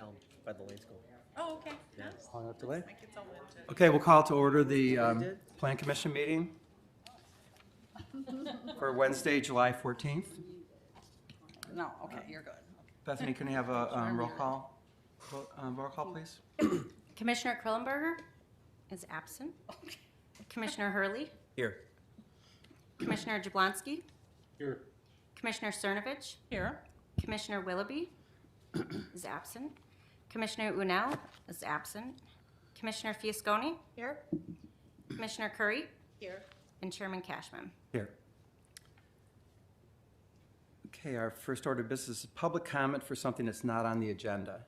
town by the Lane School. Oh, okay. Yeah. Nice. Long enough delay? My kids all went to. Okay, we'll call to order the did? Plan Commission meeting for Wednesday, July 14th. No, okay, you're good. Bethany, can you have a roll call? Roll call, please. Commissioner Krillenberger is absent. Commissioner Hurley, Here. Commissioner Jablonski, Here. Commissioner Cernovich, Here. Commissioner Willoughby is absent. Commissioner Unell is absent. Commissioner Fiasconi, Here. Commissioner Curry, Here. and Chairman Cashman. Here. Okay, our first order of business is public comment for something that's not on the agenda.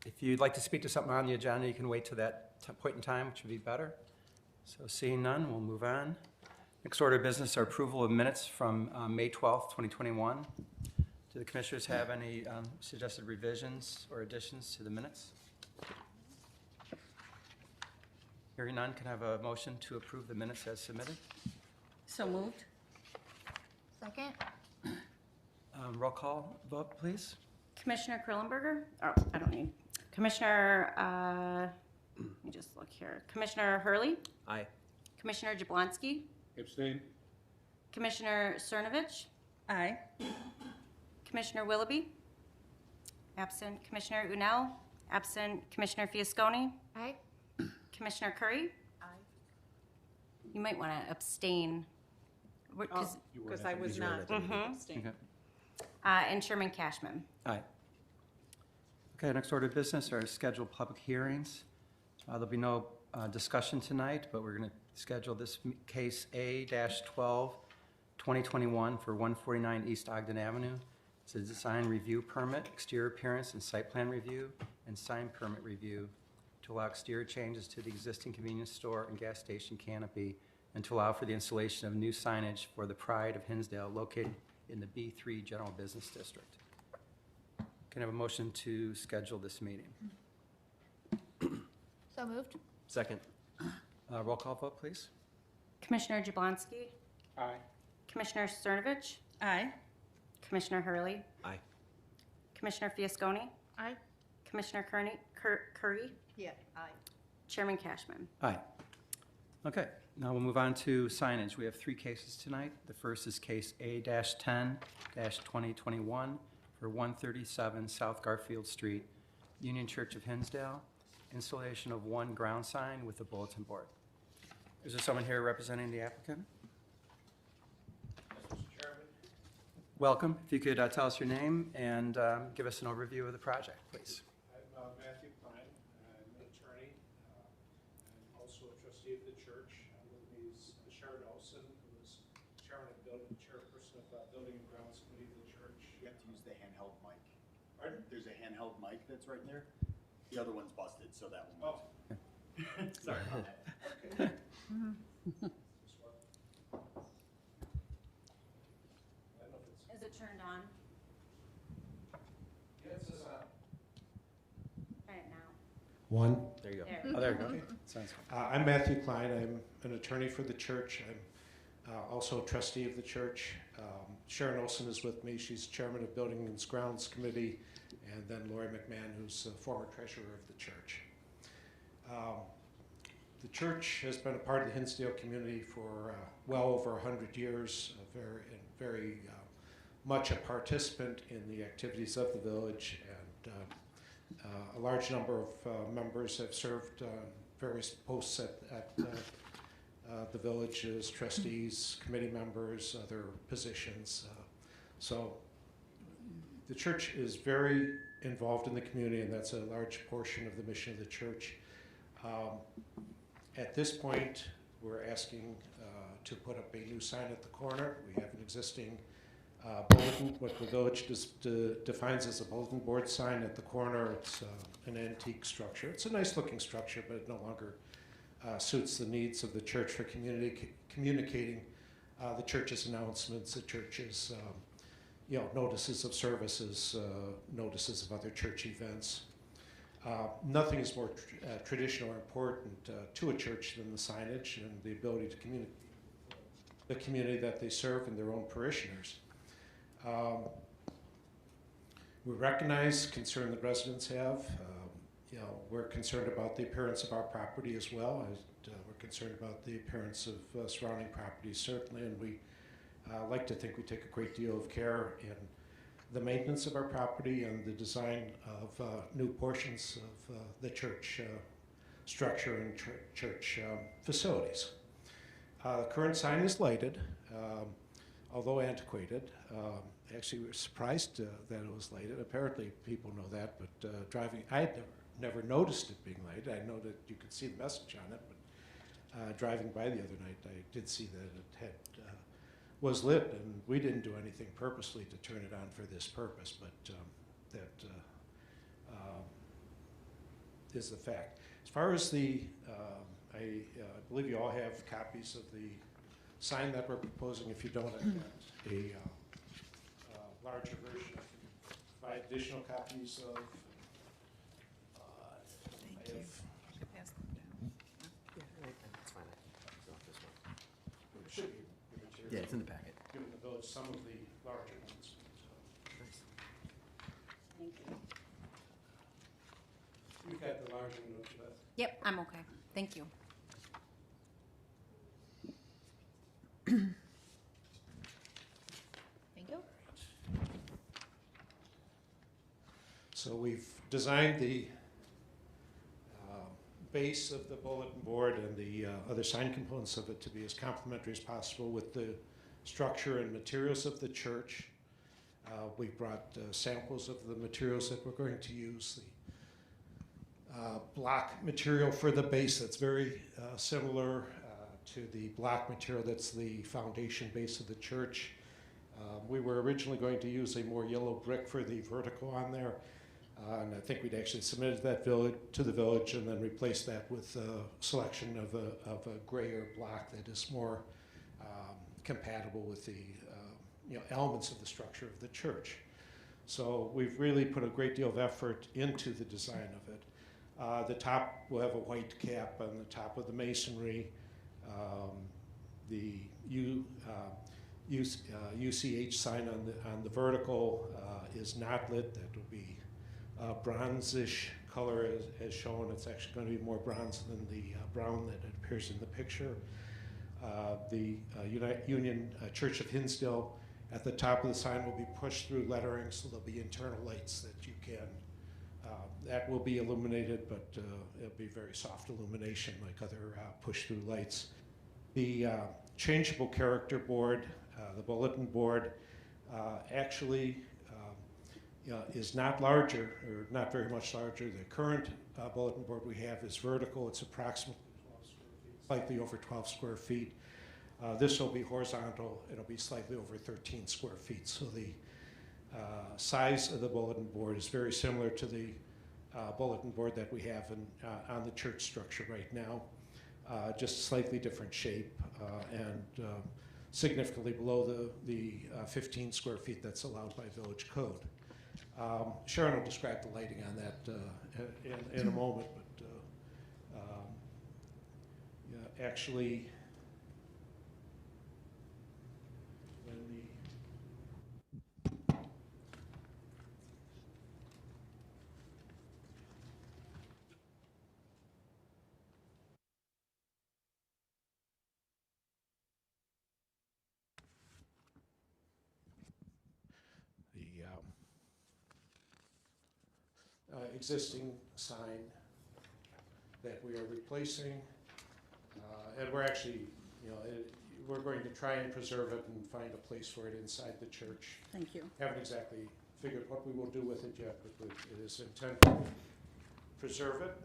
If you'd like to speak to something on the agenda, you can wait to that point in time, which would be better. So seeing none, we'll move on. Next order of business are approval of minutes from May 12th, 2021. Do the commissioners have any suggested revisions or additions to the minutes? Hearing none, can I have a motion to approve the minutes as submitted? So moved. Second? Roll call vote, please. Commissioner Krillenberger, oh, I don't need. Commissioner, let me just look here. Commissioner Hurley, Aye. Commissioner Jablonski, Abstain. Commissioner Cernovich, Aye. Commissioner Willoughby, absent. Commissioner Unell, absent. Commissioner Fiasconi, Aye. Commissioner Curry. Aye. You might want to abstain. Because Because I was not. abstaining. Okay. And Chairman Cashman. Aye. Okay, next order of business are scheduled public hearings. There'll be no discussion tonight, but we're going to schedule this case A-12, 2021 for 149 East Ogden Avenue. It's a design review permit, exterior appearance and site plan review, and sign permit review to allow exterior changes to the existing convenience store and gas station canopy and to allow for the installation of new signage for the Pride of Hinsdale located in the B3 General Business District. Can I have a motion to schedule this meeting? So moved? Second. Roll call vote, please. Commissioner Jablonski, Aye. Commissioner Cernovich, Aye. Commissioner Hurley, Aye. Commissioner Fiasconi, Aye. Commissioner Curry, Yeah. Aye. Chairman Cashman. Aye. Okay, now we'll move on to signage. We have three cases tonight. The first is case A-10-2021 for 137 South Garfield Street, Union Church of Hinsdale, installation of one ground sign with a bulletin board. Is there someone here representing the applicant? Mr. Chairman, Welcome. If you could tell us your name and give us an overview of the project, please. I'm Matthew Klein. I'm an attorney. I'm also a trustee of the church. With me is Sharon Olson, who is chairperson of the Building and Grounds Committee of the church. You have to use the handheld mic. Pardon? There's a handheld mic that's right there. The other one's busted, so that one. Oh. Sorry about that. Okay. This one. I don't know if it's. Is it turned on? Yeah, it says on. Try it now. One. There you go. There. Oh, there you go. Sounds good. I'm Matthew Klein. I'm an attorney for the church. I'm also a trustee of the church. Sharon Olson is with me. She's chairman of Building and Grounds Committee, and then Lori McMahon, who's the former treasurer of the church. The church has been a part of the Hinsdale community for well over 100 years, very much a participant in the activities of the village, and a large number of members have served various posts at the village as trustees, committee members, other positions. So the church is very involved in the community, and that's a large portion of the mission of the church. At this point, we're asking to put up a new sign at the corner. We have an existing bulletin, what the village defines as a bulletin board sign at the corner. It's an antique structure. It's a nice looking structure, but it no longer suits the needs of the church for communicating the church's announcements, the church's notices of services, notices of other church events. Nothing is more traditional or important to a church than the signage and the ability to communicate the community that they serve and their own parishioners. We recognize concern that residents have. You know, we're concerned about the appearance of our property as well. We're concerned about the appearance of surrounding properties, certainly, and we like to think we take a great deal of care in the maintenance of our property and the design of new portions of the church structure and church facilities. The current sign is lighted, although antiquated. Actually, we were surprised that it was lighted. Apparently, people know that, but driving, I had never noticed it being lighted. I know that you could see the message on it, but driving by the other night, I did see that it had was lit, and we didn't do anything purposely to turn it on for this purpose, but that is the fact. As far as the, I believe you all have copies of the sign that we're proposing. If you don't, I've got a larger version. I can provide additional copies of. I have, it should be the material. Yeah, it's in the packet. Given the village some of the larger ones. Thank you. You've got the larger one, don't you, Beth? Yep, I'm okay. Thank you. Thank you. So we've designed the base of the bulletin board and the other sign components of it to be as complementary as possible with the structure and materials of the church. We've brought samples of the materials that we're going to use. The block material for the base that's very similar to the block material that's the foundation base of the church. We were originally going to use a more yellow brick for the vertical on there. And I think we'd actually submitted that to the village and then replaced that with a selection of a grayer block that is more compatible with the elements of the structure of the church. So we've really put a great deal of effort into the design of it. The top will have a white cap on the top of the masonry. The UCH sign on the vertical is not lit. That will be bronzish color as shown. It's actually going to be more bronze than the brown that appears in the picture. The Union Church of Hinsdale at the top of the sign will be pushed through lettering, so there'll be internal lights that you can, that will be illuminated, but it'll be very soft illumination like other push-through lights. The changeable character board, the bulletin board, actually is not larger, or not very much larger. The current bulletin board we have is vertical. It's approximately 12 square feet, slightly over 12 square feet. This will be horizontal. It'll be slightly over 13 square feet. So the size of the bulletin board is very similar to the bulletin board that we have on the church structure right now. Just slightly different shape and significantly below the 15 square feet that's allowed by village code. Sharon will describe the lighting on that in a moment, but yeah, actually, when the existing sign that we are replacing, and we're actually, we're going to try and preserve it and find a place for it inside the church. Thank you. Haven't exactly figured what we will do with it yet, but it is intended to preserve it.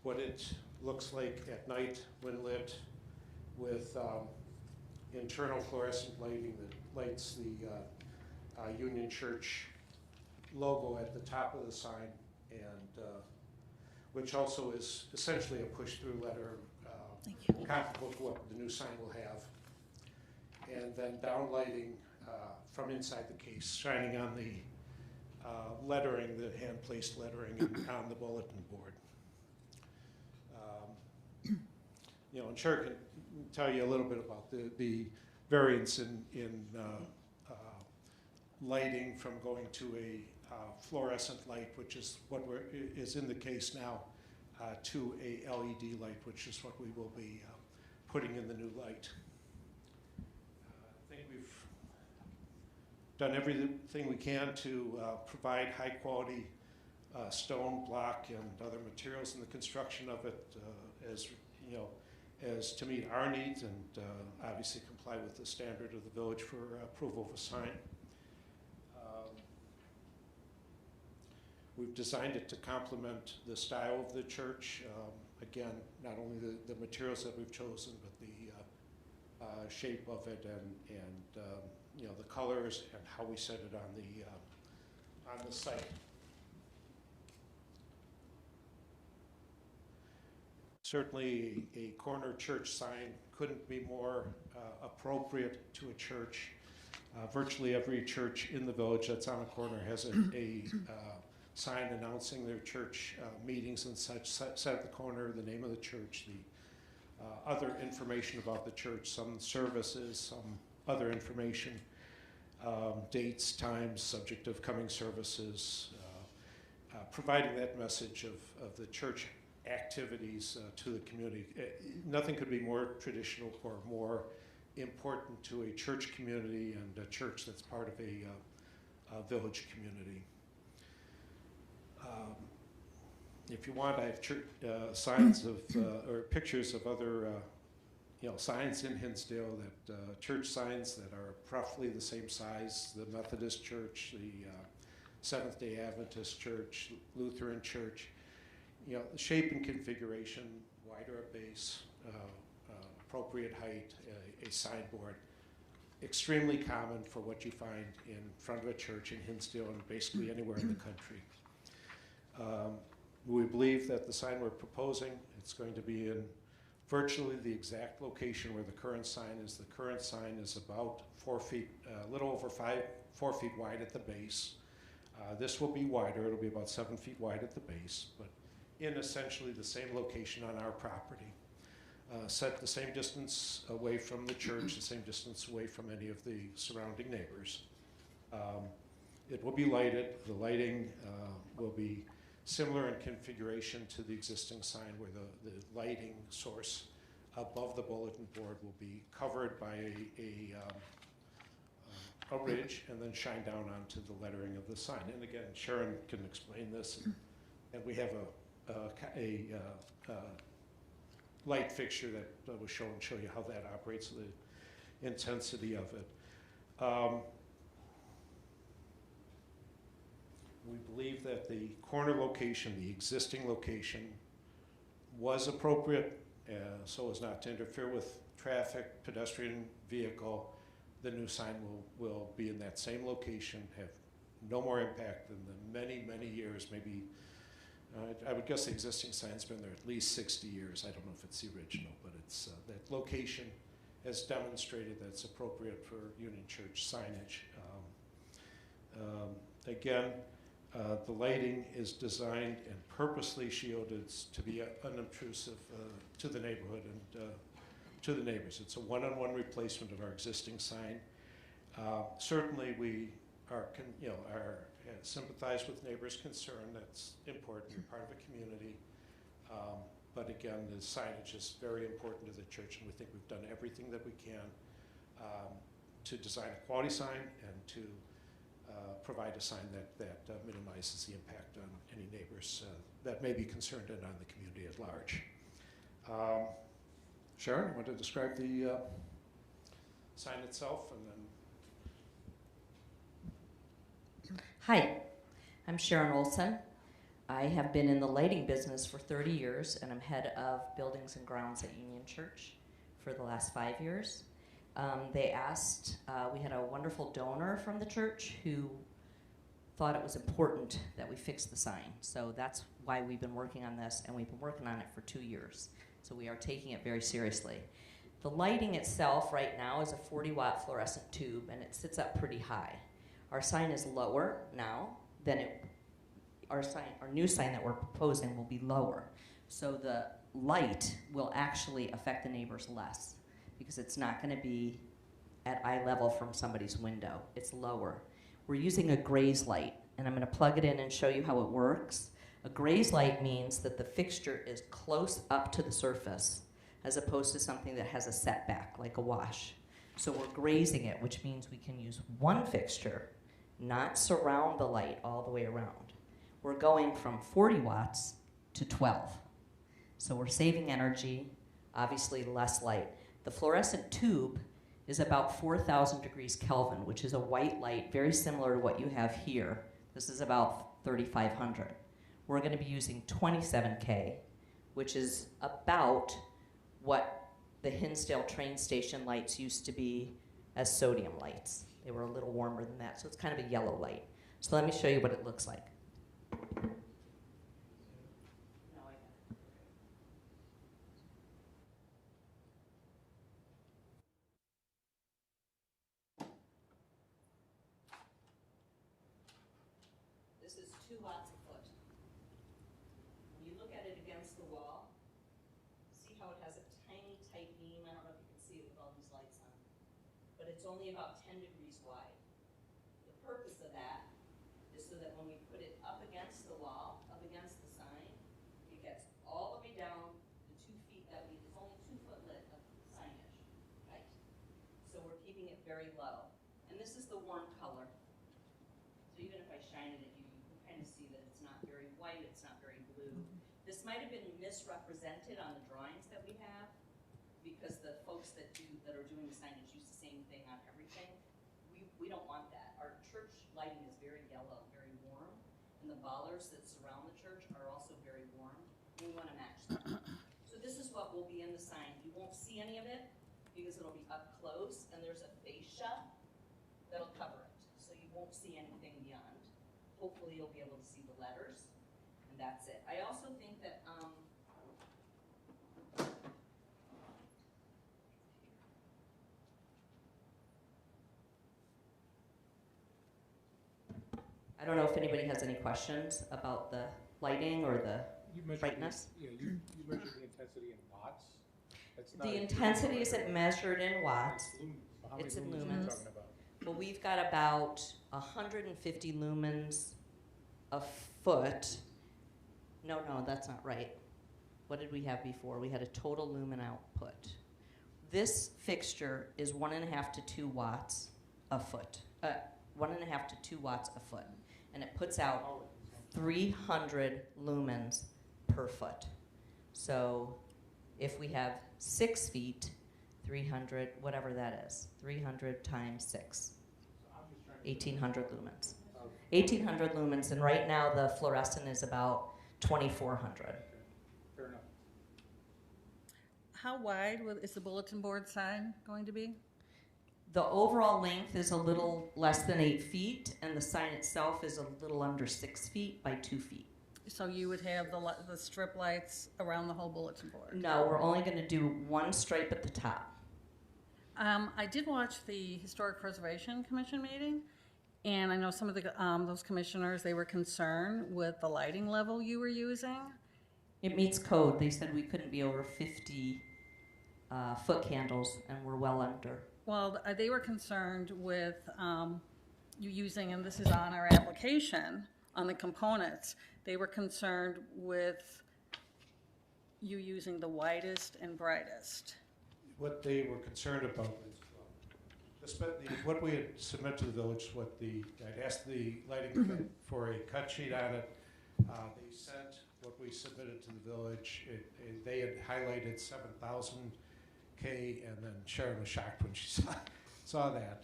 What it looks like at night when lit with internal fluorescent lighting that lights the Union Church logo at the top of the sign, and which also is essentially a push-through letter comparable to what the new sign will have. And then downlighting from inside the case, shining on the lettering, the hand-placed lettering on the bulletin board. You know, and Sharon can tell you a little bit about the variance in lighting from going to a fluorescent light, which is what is in the case now, to a LED light, which is what we will be putting in the new light. I think we've done everything we can to provide high-quality stone, block, and other materials in the construction of it, as you know, as to meet our needs and obviously comply with the standard of the village for approval of a sign. We've designed it to complement the style of the church. Again, not only the materials that we've chosen, but the shape of it and you know, the colors and how we set it on the site. Certainly, a corner church sign couldn't be more appropriate to a church. Virtually every church in the village that's on a corner has a sign announcing their church meetings and such, set at the corner, the name of the church, the other information about the church, some services, some other information, dates, times, subject of coming services, providing that message of the church activities to the community. Nothing could be more traditional or more important to a church community and a church that's part of a village community. If you want, I have signs of or pictures of other you know, signs in Hinsdale, that church signs that are roughly the same size: the Methodist Church, the Seventh-day Adventist Church, Lutheran Church. You know, the shape and configuration, wider at base, appropriate height, a signboard. Extremely common for what you find in front of a church in Hinsdale and basically anywhere in the country. We believe that the sign we're proposing, it's going to be in virtually the exact location where the current sign is. The current sign is about 4 feet, a little over 4 feet wide at the base. This will be wider. It'll be about 7 feet wide at the base, but in essentially the same location on our property. Set the same distance away from the church, the same distance away from any of the surrounding neighbors. It will be lighted. The lighting will be similar in configuration to the existing sign, where the lighting source above the bulletin board will be covered by a ridge and then shine down onto the lettering of the sign. And again, Sharon can explain this. And we have a light fixture that will show you how that operates, the intensity of it. We believe that the corner location, the existing location, was appropriate so as not to interfere with traffic, pedestrian, vehicle. The new sign will be in that same location, have no more impact than the many, many years, maybe, I would guess the existing sign's been there at least 60 years. I don't know if it's the original, but it's that location has demonstrated that it's appropriate for Union Church signage. Again, the lighting is designed and purposely shielded to be unobtrusive to the neighborhood and to the neighbors. It's a one-on-one replacement of our existing sign. Certainly, we are sympathize with neighbors' concern. That's important. You're part of a community. But again, the signage is very important to the church, and we think we've done everything that we can to design a quality sign and to provide a sign that minimizes the impact on any neighbors that may be concerned and on the community at large. Sharon, you want to describe the sign itself, and then. Hi, I'm Sharon Olson. I have been in the lighting business for 30 years, and I'm head of buildings and grounds at Union Church for the last 5 years. They asked, we had a wonderful donor from the church who thought it was important that we fix the sign. So that's why we've been working on this, and we've been working on it for 2 years. So we are taking it very seriously. The lighting itself right now is a 40-watt fluorescent tube, and it sits up pretty high. Our sign is lower now then our new sign that we're proposing will be lower. So the light will actually affect the neighbors less because it's not going to be at eye level from somebody's window. It's lower. We're using a graze light, and I'm going to plug it in and show you how it works. A graze light means that the fixture is close up to the surface as opposed to something that has a setback, like a wash. So we're grazing it, which means we can use one fixture, not surround the light all the way around. We're going from 40 watts to 12. So we're saving energy, obviously less light. The fluorescent tube is about 4,000 degrees Kelvin, which is a white light very similar to what you have here. This is about 3,500. We're going to be using 27K, which is about what the Hinsdale train station lights used to be as sodium lights. They were a little warmer than that, so it's kind of a yellow light. So let me show you what it looks like. This is 2 watts a foot. When you look at it against the wall, see how it has a tiny, tight beam? I don't know if you can see it with all these lights on. But it's only about 10 degrees wide. The purpose of that is so that when we put it up against the wall, up against the sign, it gets all the way down the 2 feet that it's only 2-foot lit of signage, right? So we're keeping it very low. And this is the warm color. So even if I shine it at you, you can kind of see that it's not very white, it's not very blue. This might have been misrepresented on the drawings that we have because the folks that are doing the signage use the same thing on everything. We don't want that. Our church lighting is very yellow, very warm, and the bollards that surround the church are also very warm, and we want to match them. So this is what will be in the sign. You won't see any of it because it'll be up close, and there's a fascia that'll cover it. So you won't see anything beyond. Hopefully you'll be able to see the letters, and that's it. I also think that I don't know if anybody has any questions about the lighting or the brightness. You measured the intensity in watts? That's not The a- intensity isn't measured in watts. How many It's in lumens are you lumens. talking about? Well, we've got about 150 lumens a foot. No, that's not right. What did we have before? We had a total lumen output. This fixture is 1.5 to 2 watts a foot. 1.5 to 2 watts a foot. And it puts out 300 lumens per foot. So if we have 6 feet, 300, whatever that is, 300 times 6, 1,800 lumens. 1,800 lumens, and right now the fluorescent is about 2,400. Fair enough. How wide is the bulletin board sign going to be? The overall length is a little less than 8 feet, and the sign itself is a little under 6 feet by 2 feet. So you would have the strip lights around the whole bulletin board? No, we're only going to do one stripe at the top. I did watch the Historic Preservation Commission meeting, and I know some of the those commissioners, they were concerned with the lighting level you were using. It meets code. They said we couldn't be over 50 foot candles, and we're well under. Well, they were concerned with you using, and this is on our application, on the components, they were concerned with you using the widest and brightest. What they were concerned about is what we had submitted to the village, I'd asked the lighting for a cut sheet on it. They sent what we submitted to the village. They had highlighted 7,000 K, and then Sharon was shocked when she saw that.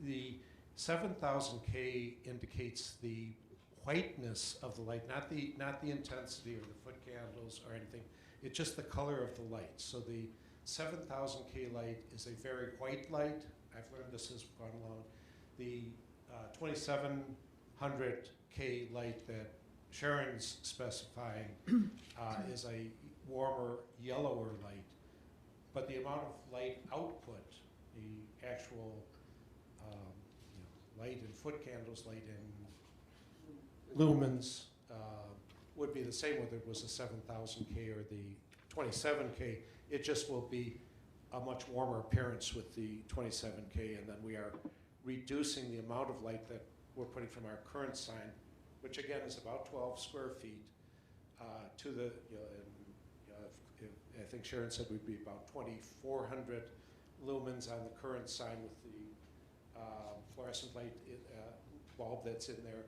The 7,000 K indicates the whiteness of the light, not the intensity or the foot candles or anything. It's just the color of the light. So the 7,000 K light is a very white light. I've learned this as we've gone along. The 2,700 K light that Sharon's specifying is a warmer, yellower light. But the amount of light output, the actual light in foot candles, light in lumens would be the same whether it was a 7,000K or the 27K. It just will be a much warmer appearance with the 27K, and then we are reducing the amount of light that we're putting from our current sign, which again is about 12 square feet, to the, I think Sharon said we'd be about 2,400 lumens on the current sign with the fluorescent light bulb that's in there,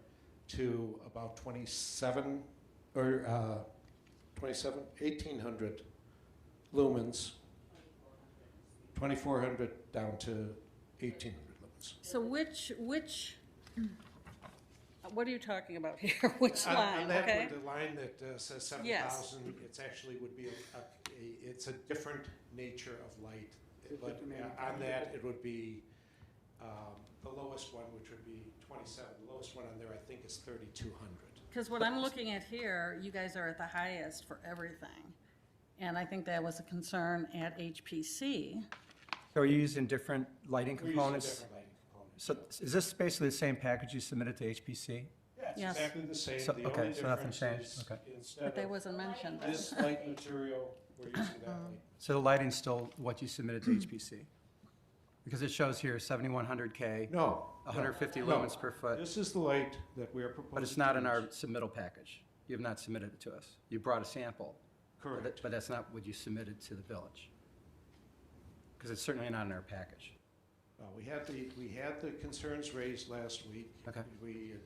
to about 1,800 lumens, 2,400 down to 1,800 lumens. So which, what are you talking about here? Which line, On that okay? one, the line that says 7,000, it's actually would be it's a different nature of light. But on that, it would be the lowest one, which would be 27. The lowest one on there, I think, is 3,200. Because what I'm looking at here, you guys are at the highest for everything. And I think that was a concern at HPC. So are you using different lighting We're using components? different lighting components. So is this basically the same package you submitted to HPC? Yeah, it's Yes. exactly the same. So- The okay, only so nothing difference changed, is okay. instead But that of wasn't mentioned. this light material, we're using that light. So the lighting's still what you submitted to HPC? Because it shows here 7,100K, No. 150 no. lumens per foot, This is the light that we are proposing. but it's not to in our use. submittal package. You have not submitted it to us. You brought a sample, Correct. but that's not what you submitted to the village. Because it's certainly not in our package. We had the concerns raised last week. Okay. We had a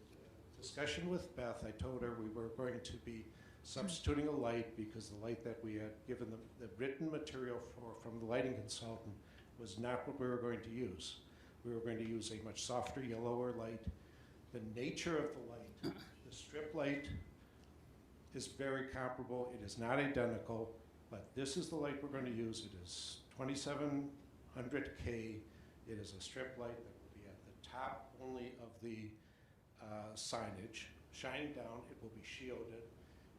discussion with Beth. I told her we were going to be substituting a light because the light that we had given them, the written material from the lighting consultant, was not what we were going to use. We were going to use a much softer, yellower light. The nature of the light, the strip light, is very comparable. It is not identical, but this is the light we're going to use. It is 2700K. It is a strip light that will be at the top only of the signage. Shining down, it will be shielded.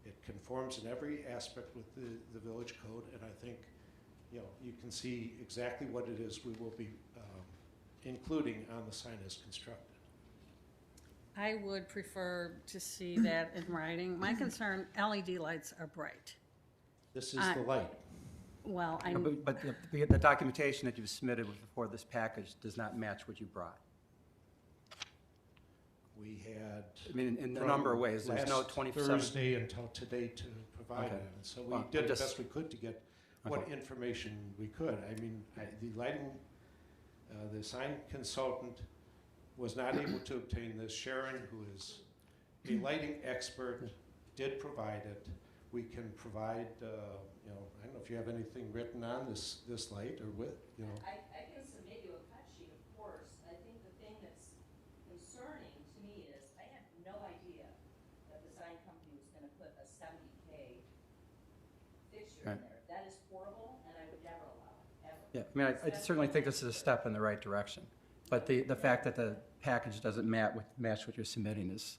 It conforms in every aspect with the village code, and I think, you can see exactly what it is we will be including on the sign as constructed. I would prefer to see that in writing. My concern, LED lights are bright. This is the light. Well, No, But the documentation that you've submitted for this package does not match what you brought. We had. I mean, in a number of ways, there's no last 27. Thursday until today to provide Okay. it, and so we Well, did I'm the just- best we could to get what Okay. information we could. I mean, the lighting, the sign consultant was not able to obtain this. Sharon, who is a lighting expert, did provide it. We can provide, I don't know if you have anything written on this light or with, I can submit you a cut sheet, of course. I think the thing that's concerning to me is I had no idea that the sign company was gonna put a 70K fixture in Right. there. That is horrible, and I would never allow it, ever. Yeah, I mean, I certainly think this is a step in the right direction. But the fact that the package doesn't match what you're submitting is,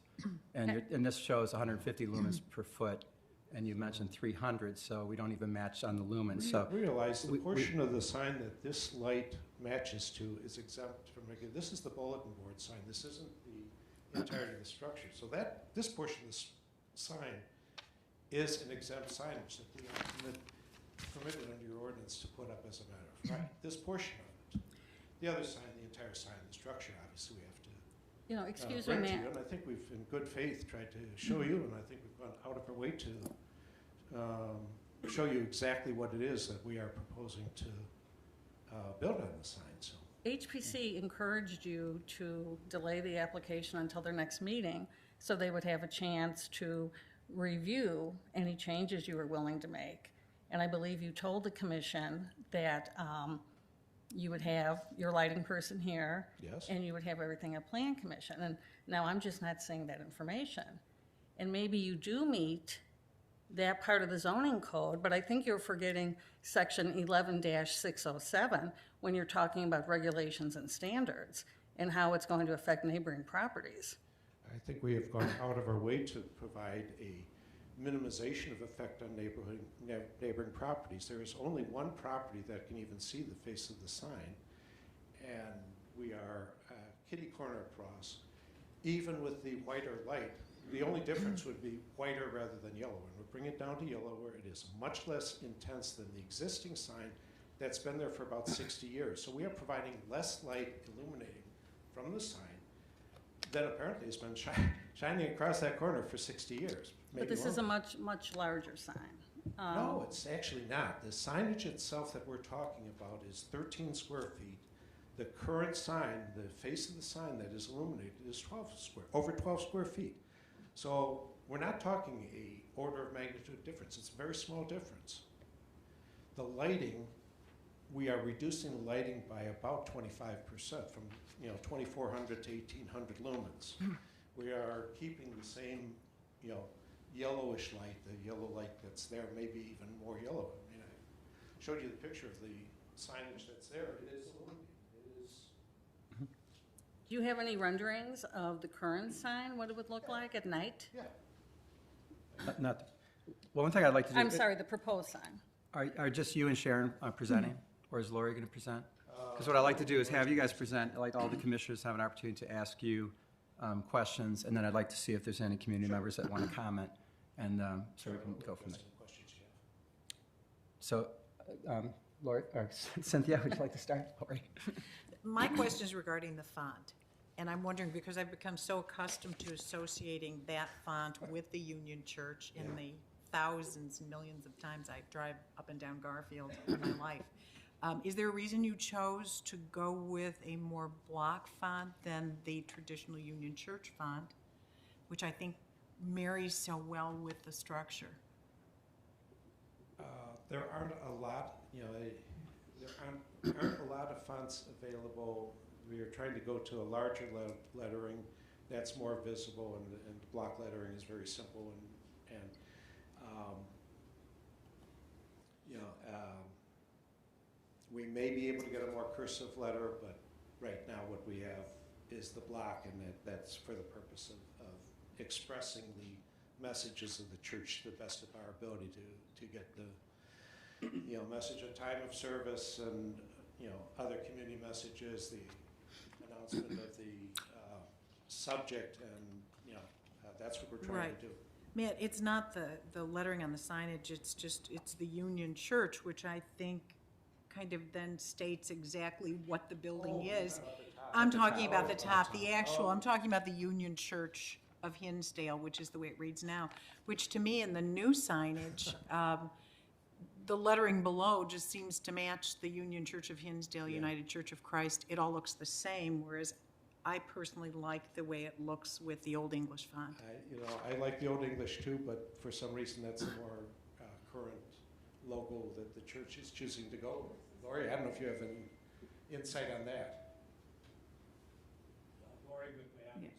and this shows 150 lumens per foot, and you mentioned 300, so we don't even match on the lumens, so. Realize the we- portion of the sign that this light matches to is exempt from regular. This is the bulletin board sign. This isn't the entirety of the structure. So this portion of the sign is an exempt signage that we are permitted under your ordinance to put up as a matter of right. This portion of it. The other sign, the entire sign, the structure, obviously we have to excuse me, bring to you. ma'am. And I think we've, in good faith, tried to show you, and I think we've gone out of our way to show you exactly what it is that we are proposing to build on the sign, so. HPC encouraged you to delay the application until their next meeting, so they would have a chance to review any changes you were willing to make. And I believe you told the commission that you would have your lighting person here. Yes. And you would have everything at Plan Commission. And now I'm just not seeing that information. And maybe you do meet that part of the zoning code, but I think you're forgetting section 11-607 when you're talking about regulations and standards and how it's going to affect neighboring properties. I think we have gone out of our way to provide a minimization of effect on neighboring properties. There is only one property that can even see the face of the sign, and we are kitty corner across. Even with the whiter light, the only difference would be whiter rather than yellow, and we're bringing it down to yellow where it is much less intense than the existing sign that's been there for about 60 years. So we are providing less light illuminating from the sign than apparently has been shining across that corner for 60 years. But maybe this is a longer. much larger sign. No, it's actually not. The signage itself that we're talking about is 13 square feet. The current sign, the face of the sign that is illuminated is over 12 square feet. So we're not talking a order of magnitude difference. It's a very small difference. The lighting, we are reducing the lighting by about 25% from 2,400 to 1,800 lumens. We are keeping the same yellowish light, the yellow light that's there, maybe even more yellow. I mean, I showed you the picture of the signage that's there. It is illuminated. It is. Do you have any renderings of the current sign, what it would look like at night? Yeah. Not, well, one thing I'd like to do. I'm sorry, the proposed sign. Are just you and Sharon presenting, or is Lori going to present? Because what I'd like to do is have you guys present, I'd like all the commissioners have an opportunity to ask you questions, and then I'd like to see if there's any community members that want to comment, and so we can go from there. Questions you have. So, Lori, or Cynthia, would you like to start? Lori? My question is regarding the font, and I'm wondering, because I've become so accustomed to associating that font with the Union Church in the thousands, millions of times I drive up and down Garfield in my life. Is there a reason you chose to go with a more block font than the traditional Union Church font, which I think marries so well with the structure? There aren't a lot, there aren't a lot of fonts available. We are trying to go to a larger lettering that's more visible, and the block lettering is very simple, and we may be able to get a more cursive letter, but right now what we have is the block, and that's for the purpose of expressing the messages of the church to the best of our ability to get the message of time of service and other community messages, the announcement of the subject, and that's what we're trying to do. Matt, it's not the lettering on the signage, it's the Union Church, which I think kind of then states exactly what the building is. I'm talking about the top, the actual, I'm talking about the Union Church of Hinsdale, which is the way it reads now, which to me in the new signage, the lettering below just seems to match the Union Church of Hinsdale, United Church of Christ. It all looks the same, whereas I personally like the way it looks with the Old English font. I like the Old English too, but for some reason that's a more current logo that the church is choosing to go with. Lori, I don't know if you have any insight on that. Lori McMahon.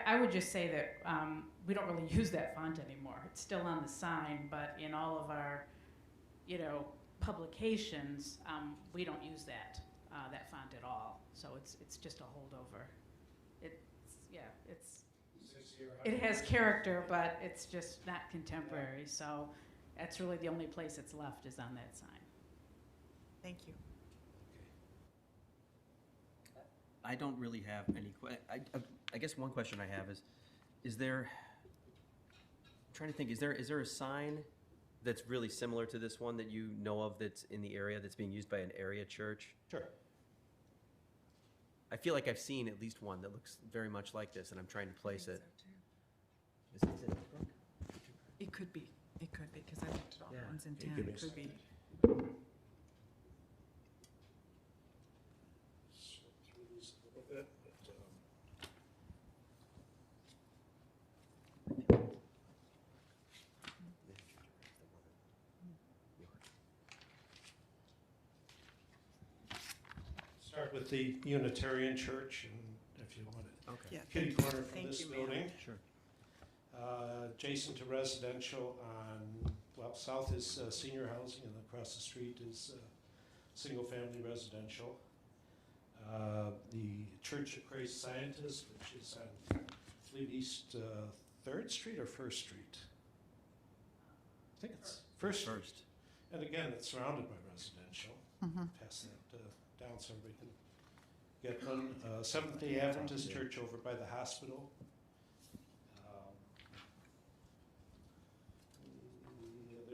I would just say that we don't really use that font anymore. It's still on the sign, but in all of our, publications, we don't use that font at all. So it's just a holdover. It has character, but it's just not contemporary. So that's really the only place it's left is on that sign. Thank you. I don't really have any I guess one question I have is there, I'm trying to think, is there a sign that's really similar to this one that you know of that's in the area that's being used by an area church? Sure. I feel like I've seen at least one that looks very much like this, and I'm trying to place it. Is it Brooke? It could be, because I looked at all the Yeah. ones in It town, could it be. could be. Slip through these a little bit, but, start with the Unitarian Church, and if you want it. Okay. Yeah, Kitty thank you. corner from Thank this you, ma'am. building. Sure. Adjacent to residential on, south is senior housing, and across the street is single-family residential. The Church of Christ Scientist, which is on Fleet East 3rd Street or 1st Street? I think it's 1st Street. First. And again, it's surrounded by residential. Pass that down so everybody can get one. Seventh-day Adventist Church over by the hospital.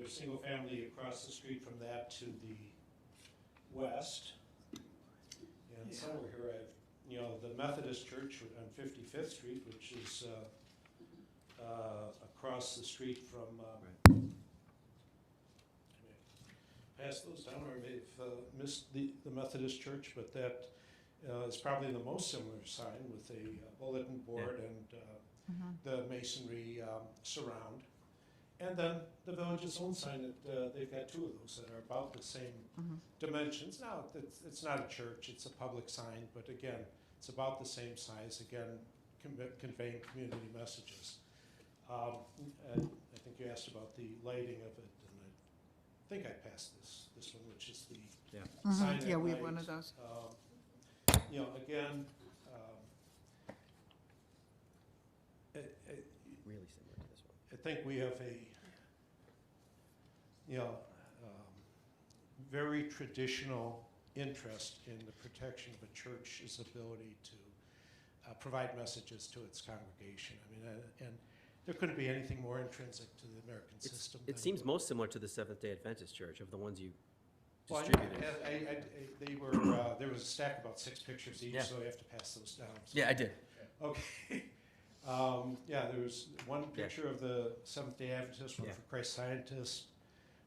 there's single family across the street from that to the west. And somewhere here, the Methodist Church on 55th Street, which is across the street from, pass those down, or may have missed the Methodist Church, but that is probably the most similar sign with a bulletin board and the masonry surround. And then the village's own sign, they've got two of those that are about the same dimensions. Now, it's not a church, it's a public sign, but again, it's about the same size, again, conveying community messages. And I think you asked about the lighting of it, and I think I passed this one, which is the sign at Yeah, we have night. one of those. Again, Really similar to this one. I think we have a, very traditional interest in the protection of a church's ability to provide messages to its congregation. I mean, and there couldn't be anything more intrinsic to the American system. It than- seems most similar to the Seventh-day Adventist Church of the ones you Well, distributed. they were, there was a stack about 6 pictures each, Yeah. so you have to pass those down. So- Yeah, I did. Okay. Yeah, there was one picture of the Seventh-day Adventist, one Yeah. for Christ Scientist,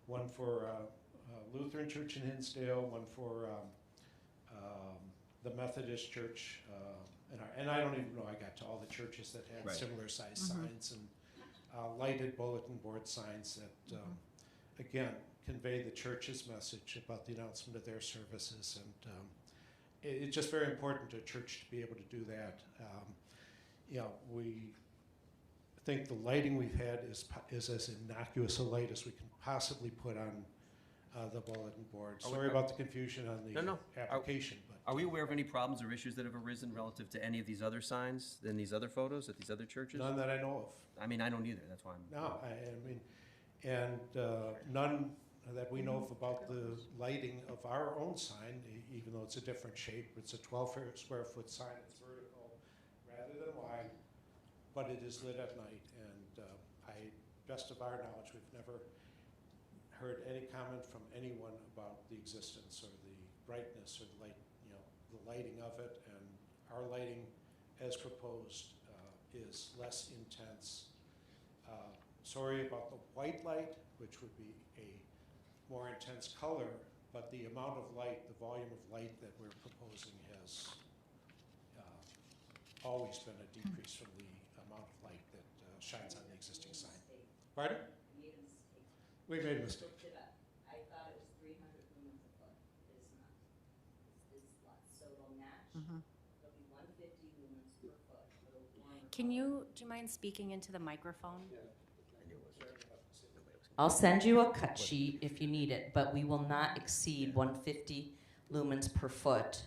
one for Lutheran Church in Hinsdale, one for the Methodist Church, and I don't even know I got to all the churches that had Right. similar sized signs and lighted bulletin board signs that, again, convey the church's message about the announcement of their services, and it's just very important to a church to be able to do that. We think the lighting we've had is as innocuous a light as we can possibly put on the bulletin board. Sorry about the confusion on the No. application, but Are we aware of any problems or issues that have arisen relative to any of these other signs in these other photos at these other churches? none that I know of. I mean, I don't either, that's why I'm. No, I mean, and none that we know of about the lighting of our own sign, even though it's a different shape. It's a 12 square foot sign, it's vertical rather than wide, but it is lit at night. And best of our knowledge, we've never heard any comment from anyone about the existence or the brightness or the light, the lighting of it. And our lighting, as proposed, is less intense. Sorry about the white light, which would be a more intense color, but the amount of light, the volume of light that we're proposing has always been a decrease from the amount of light that shines on the existing sign. Pardon? We made a mistake. I thought it was 300 lumens a foot. It is not. It's less. So it'll match. It'll be 150 lumens per foot. It'll warm the Do you mind speaking into the microphone? I'll send you a cut sheet if you need it, but we will not exceed 150 lumens per foot,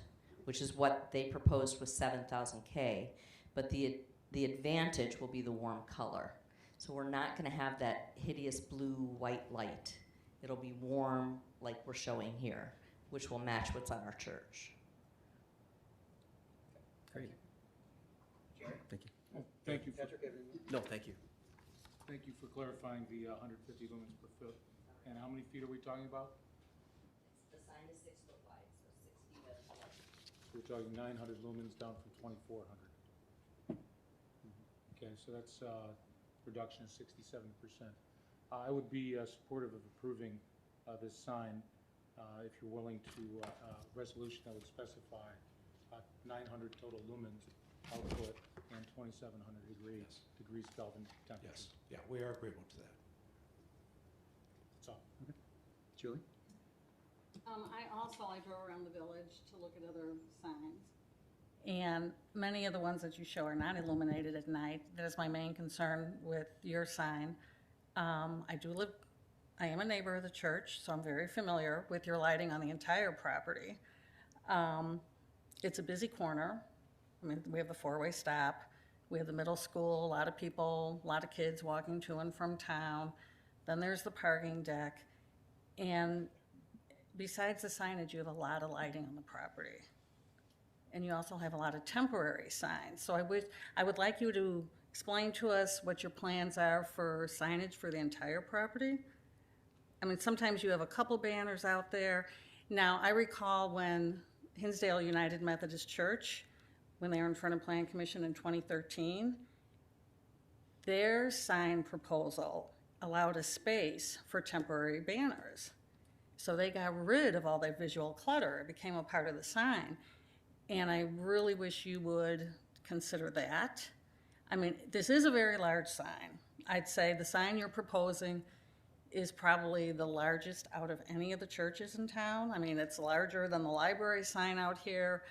which is what they proposed with 7,000 K. But the advantage will be the warm color. So we're not going to have that hideous blue-white light. It'll be warm like we're showing here, which will match what's on our church. Great. Thank you. Thank you. No, thank you. Thank you for clarifying the 150 lumens per foot. And how many feet are we talking about? The sign is 6 foot wide, so 6 feet at a So we're talking 900 lumens down from 2,400. Okay, so that's reduction of 67%. I would be supportive of approving this sign if you're willing to resolution that would specify 900 total lumens output and 2,700 degrees Kelvin temperature. Yes. Yeah, we are agreeable to that. That's all. Julie? I drove around the village to look at other signs. And many of the ones that you show are not illuminated at night. That is my main concern with your sign. I am a neighbor of the church, so I'm very familiar with your lighting on the entire property. It's a busy corner. I mean, we have a 4-way stop. We have the middle school, a lot of people, a lot of kids walking to and from town. Then there's the parking deck. And besides the signage, you have a lot of lighting on the property. And you also have a lot of temporary signs. So I would like you to explain to us what your plans are for signage for the entire property. I mean, sometimes you have a couple banners out there. Now, I recall when Hinsdale United Methodist Church, when they were in front of Plan Commission in 2013, their sign proposal allowed a space for temporary banners. So they got rid of all that visual clutter. It became a part of the sign. And I really wish you would consider that. I mean, this is a very large sign. I'd say the sign you're proposing is probably the largest out of any of the churches in town. I mean, it's larger than the library sign out here.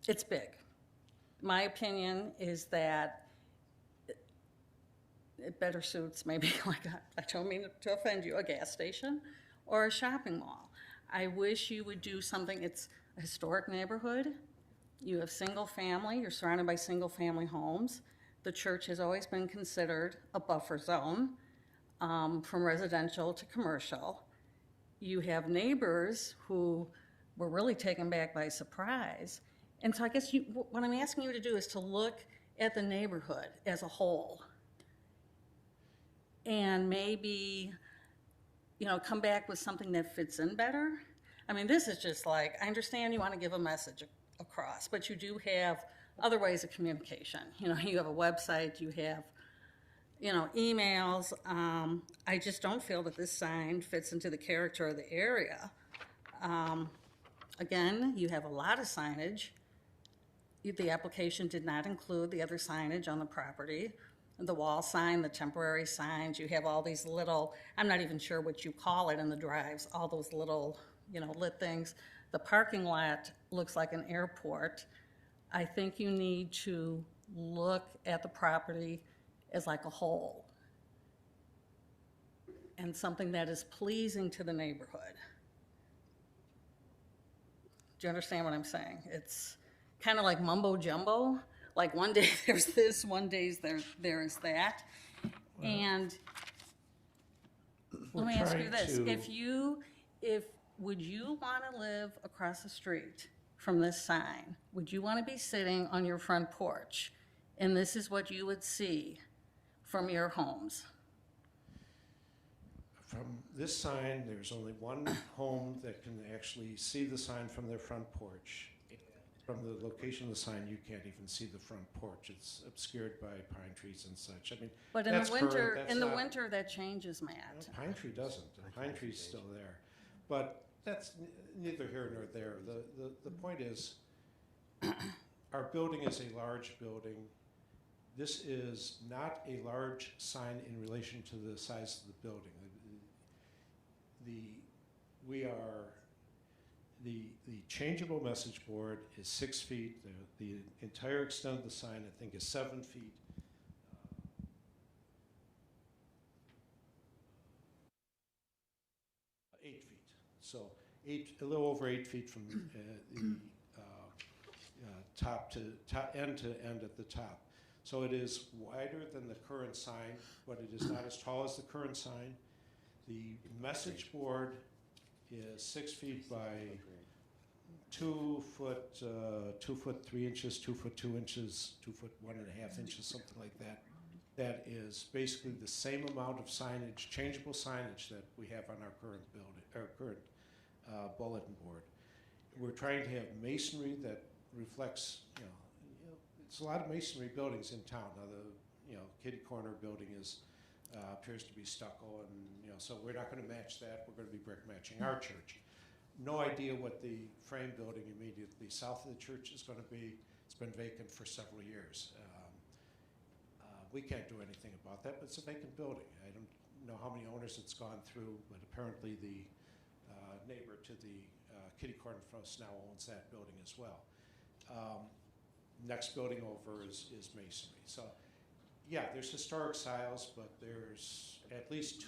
It's big. My opinion is that it better suits maybe, like, I don't mean to offend you, a gas station or a shopping mall. I wish you would do something. It's a historic neighborhood. You have single family, you're surrounded by single family homes. The church has always been considered a buffer zone from residential to commercial. You have neighbors who were really taken back by surprise. And so I guess what I'm asking you to do is to look at the neighborhood as a whole and maybe, come back with something that fits in better. I mean, this is just like, I understand you want to give a message across, but you do have other ways of communication. You have a website, you have, emails. I just don't feel that this sign fits into the character of the area. Again, you have a lot of signage. The application did not include the other signage on the property. The wall sign, the temporary signs, you have all these little, I'm not even sure what you call it in the drives, all those little, lit things. The parking lot looks like an airport. I think you need to look at the property as like a whole and something that is pleasing to the neighborhood. Do you understand what I'm saying? It's kind of like mumbo jumbo. Like one day there's this, one day there is that. And let me ask you this. Would you want to live across the street from this sign? Would you want to be sitting on your front porch and this is what you would see from your homes? From this sign, there's only one home that can actually see the sign from their front porch. From the location of the sign, you can't even see the front porch. It's obscured by pine trees and such. I mean, but in that's the winter, current. That's winter that changes, Matt. No, pine tree doesn't. The pine tree's still there, but that's neither here nor there. The point is, our building is a large building. This is not a large sign in relation to the size of the building. The changeable message board is 6 feet. The entire extent of the sign, I think, is 7 feet. 8 feet. So a little over 8 feet from the top to end at the top. So it is wider than the current sign, but it is not as tall as the current sign. The message board is 6 feet by 2 foot 3 inches, 2 foot 2 inches, 2 foot 1.5 inches, something like that. That is basically the same amount of signage, changeable signage that we have on our current building, our current bulletin board. We're trying to have masonry that reflects, it's a lot of masonry buildings in town. Now the Kitty Corner building is appears to be stucco, and so we're not going to match that. We're going to be brick matching our church. No idea what the frame building immediately south of the church is going to be. It's been vacant for several years. We can't do anything about that, but it's a vacant building. I don't know how many owners it's gone through, but apparently the neighbor to the Kitty Corner house now owns that building as well. Next building over is masonry. So yeah, there's historic styles, but there's at least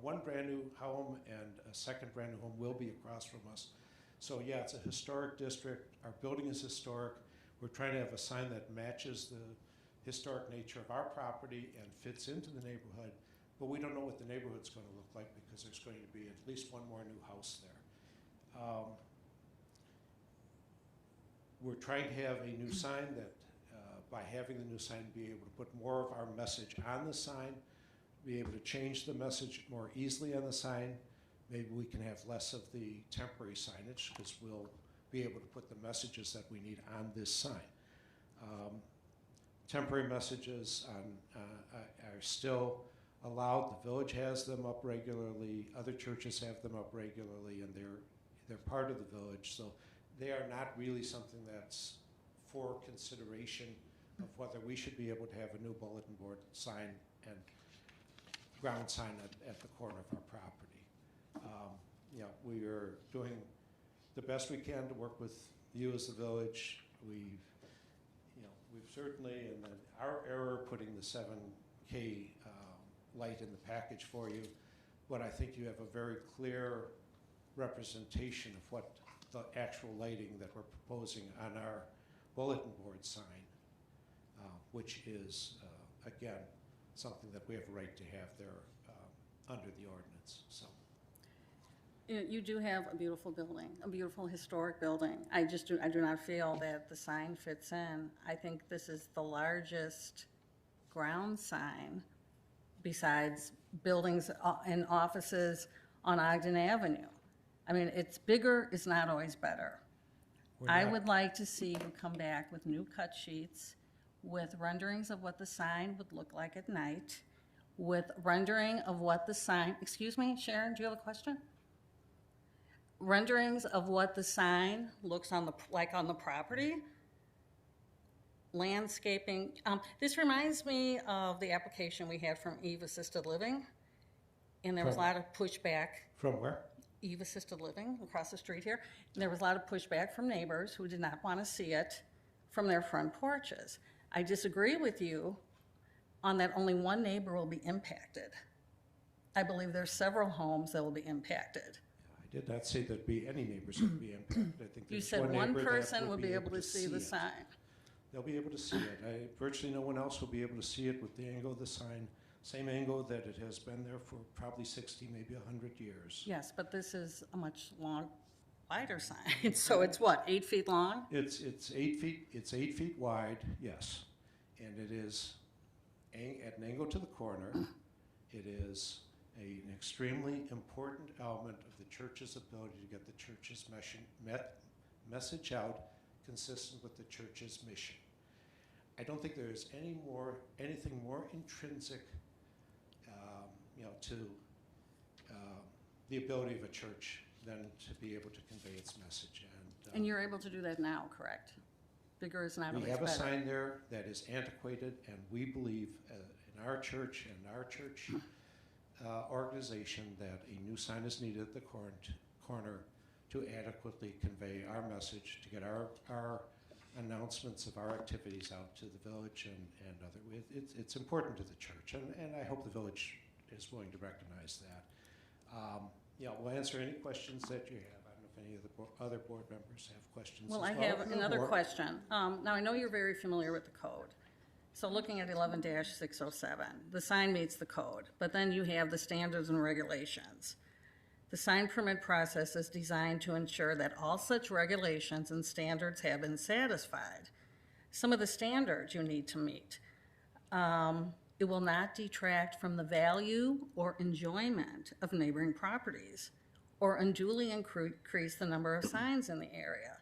one brand new home and a second brand new home will be across from us. So yeah, it's a historic district. Our building is historic. We're trying to have a sign that matches the historic nature of our property and fits into the neighborhood, but we don't know what the neighborhood's going to look like because there's going to be at least one more new house there. We're trying to have a new sign that, by having the new sign, be able to put more of our message on the sign, be able to change the message more easily on the sign. Maybe we can have less of the temporary signage because we'll be able to put the messages that we need on this sign. Temporary messages are still allowed. The village has them up regularly. Other churches have them up regularly, and they're part of the village. So they are not really something that's for consideration of whether we should be able to have a new bulletin board sign and ground sign at the corner of our property. We are doing the best we can to work with you as the village. We've certainly, and then our error putting the 7K light in the package for you, but I think you have a very clear representation of what the actual lighting that we're proposing on our bulletin board sign, which is, again, something that we have a right to have there under the ordinance. So. You do have a beautiful building, a beautiful historic building. I do not feel that the sign fits in. I think this is the largest ground sign besides buildings and offices on Ogden Avenue. I mean, it's bigger is not always better. I would like to see you come back with new cut sheets, with renderings of what the sign would look like at night, with rendering of what the sign, excuse me, Sharon, do you have a question? Renderings of what the sign looks like on the property, landscaping. This reminds me of the application we had from Eve Assisted Living, and there was a lot of pushback. From where? Eve Assisted Living across the street here. And there was a lot of pushback from neighbors who did not want to see it from their front porches. I disagree with you on that only one neighbor will be impacted. I believe there's several homes that will be impacted. I did not say there'd be any neighbors that would be impacted. I think You there's said one neighbor that person will be able to see the it. sign. They'll be able to see it. Virtually no one else will be able to see it with the angle of the sign, same angle that it has been there for probably 60, maybe 100 years. Yes, but this is a much wider sign. So it's what, 8 feet long? It's 8 feet. It's 8 feet wide. Yes, and it is at an angle to the corner. It is an extremely important element of the church's ability to get the church's message out consistent with the church's mission. I don't think there is anything more intrinsic, to the ability of a church than to be able to convey its message. And you're able to do that now, correct? Bigger is not always we have better. a sign there that is antiquated, and we believe in our church and our church organization that a new sign is needed at the corner to adequately convey our message, to get our announcements of our activities out to the village and other. It's important to the church, and I hope the village is willing to recognize that. We'll answer any questions that you have. I don't know if any of the other board members have questions. Well, as I well. have another question. Now, I know you're very familiar with the code. So looking at 11-607, the sign meets the code, but then you have the standards and regulations. The sign permit process is designed to ensure that all such regulations and standards have been satisfied. Some of the standards you need to meet. It will not detract from the value or enjoyment of neighboring properties or unduly increase the number of signs in the area.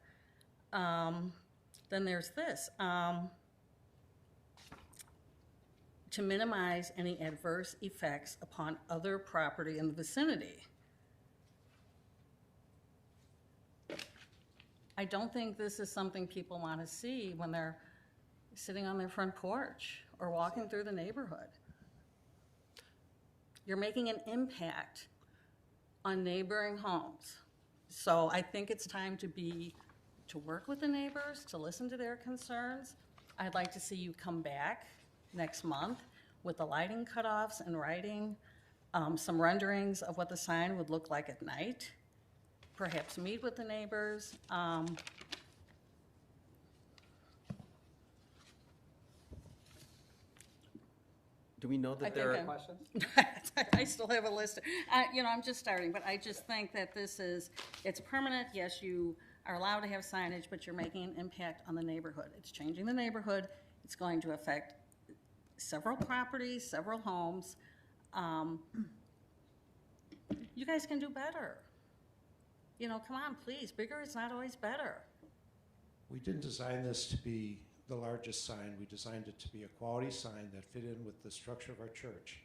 Then there's this. To minimize any adverse effects upon other property in the vicinity. I don't think this is something people want to see when they're sitting on their front porch or walking through the neighborhood. You're making an impact on neighboring homes. So I think it's time to work with the neighbors, to listen to their concerns. I'd like to see you come back next month with the lighting cutoffs and writing, some renderings of what the sign would look like at night. Perhaps meet with the neighbors. Do we know that there are Questions? I still have a list. I'm just starting, but I just think that it's permanent. Yes, you are allowed to have signage, but you're making an impact on the neighborhood. It's changing the neighborhood. It's going to affect several properties, several homes. You guys can do better. You know, come on, please, bigger is not always better. We didn't design this to be the largest sign. We designed it to be a quality sign that fit in with the structure of our church.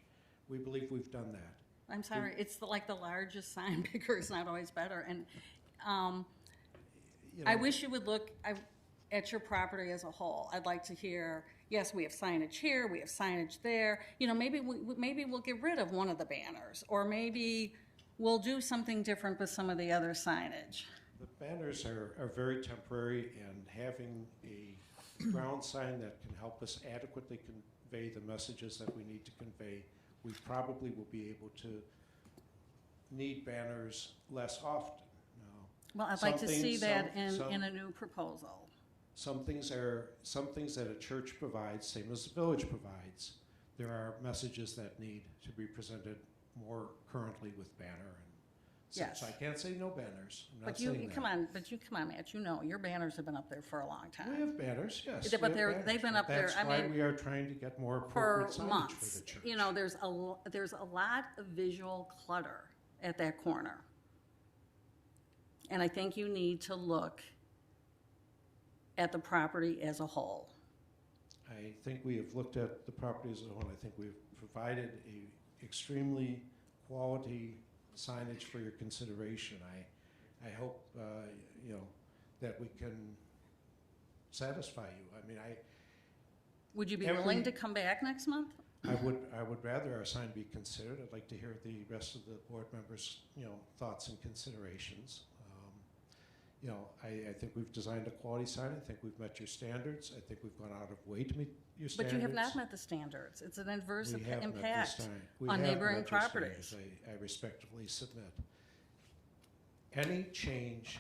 We believe we've done that. I'm sorry, it's like the largest sign, bigger is not always better. And You I know, wish you would look at your property as a whole. I'd like to hear, yes, we have signage here, we have signage there. You know, maybe we'll get rid of one of the banners, or maybe we'll do something different with some of the other signage. The banners are very temporary, and having a ground sign that can help us adequately convey the messages that we need to convey, we probably will be able to need banners less often. Now, Well, I'd some like to see things- that some- in a new proposal. Some things that a church provides, same as the village provides. There are messages that need to be presented more currently with banner and such. Yes. I can't say no banners. I'm not But saying you that. come on, Matt, you know, your banners have been up there for a long We time. have banners, yes. Yeah, but we have they've been banners. up there, That's I why mean, we are trying to get more For appropriate signage months. for the church. You know, there's a lot of visual clutter at that corner. And I think you need to look at the property as a whole. I think we have looked at the property as a whole. I think we've provided a extremely quality signage for your consideration. I hope, you know, that we can satisfy you. I mean, Would you be Every- willing to come back next month? I would rather our sign be considered. I'd like to hear the rest of the board members', you know, thoughts and considerations. You know, I think we've designed a quality sign. I think we've met your standards. I think we've gone out of way to meet your standards. But you have not met the standards. It's an adverse We have met this impact time. We on have neighboring met your properties. standards. I respectfully submit. Any change,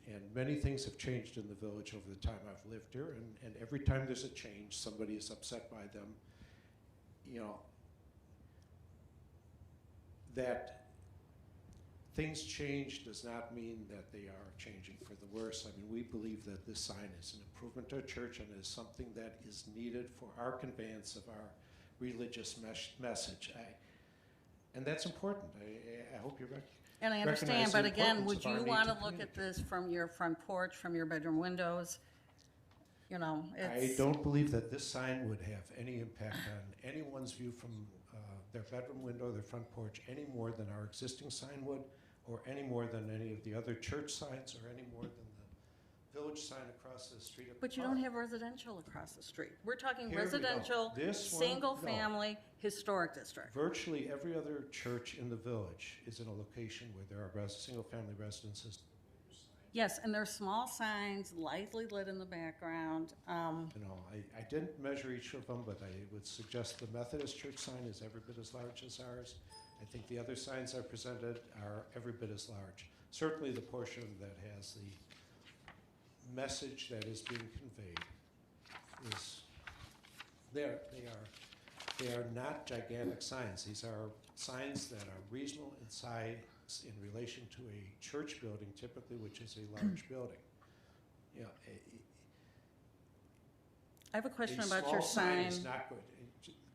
and many things have changed in the village over the time I've lived here, and every time there's a change, somebody is upset by them. You know, that things change does not mean that they are changing for the worse. I mean, we believe that this sign is an improvement to our church and is something that is needed for our conveyance of our religious message. And that's important. I hope you recognize. And I understand, recognize but the again, importance would of our you need want to to look at communicate. this from your front porch, from your bedroom windows? You know, I it's, don't believe that this sign would have any impact on anyone's view from their bedroom window, their front porch, any more than our existing sign would, or any more than any of the other church signs, or any more than the village sign across the street at the but you park. don't have residential across the street. We're talking Here we go. residential, This one, single-family, historic district. Virtually every other church in the village is in a location where there are single-family residences. Yes, and there's small signs, lightly lit in the background. You know, I didn't measure each of them, but I would suggest the Methodist church sign is every bit as large as ours. I think the other signs I presented are every bit as large. Certainly the portion that has the message that is being conveyed is there. They are not gigantic signs. These are signs that are reasonable in size in relation to a church building, typically, which is a large building. You know, I have a question a about small your sign is sign. not going,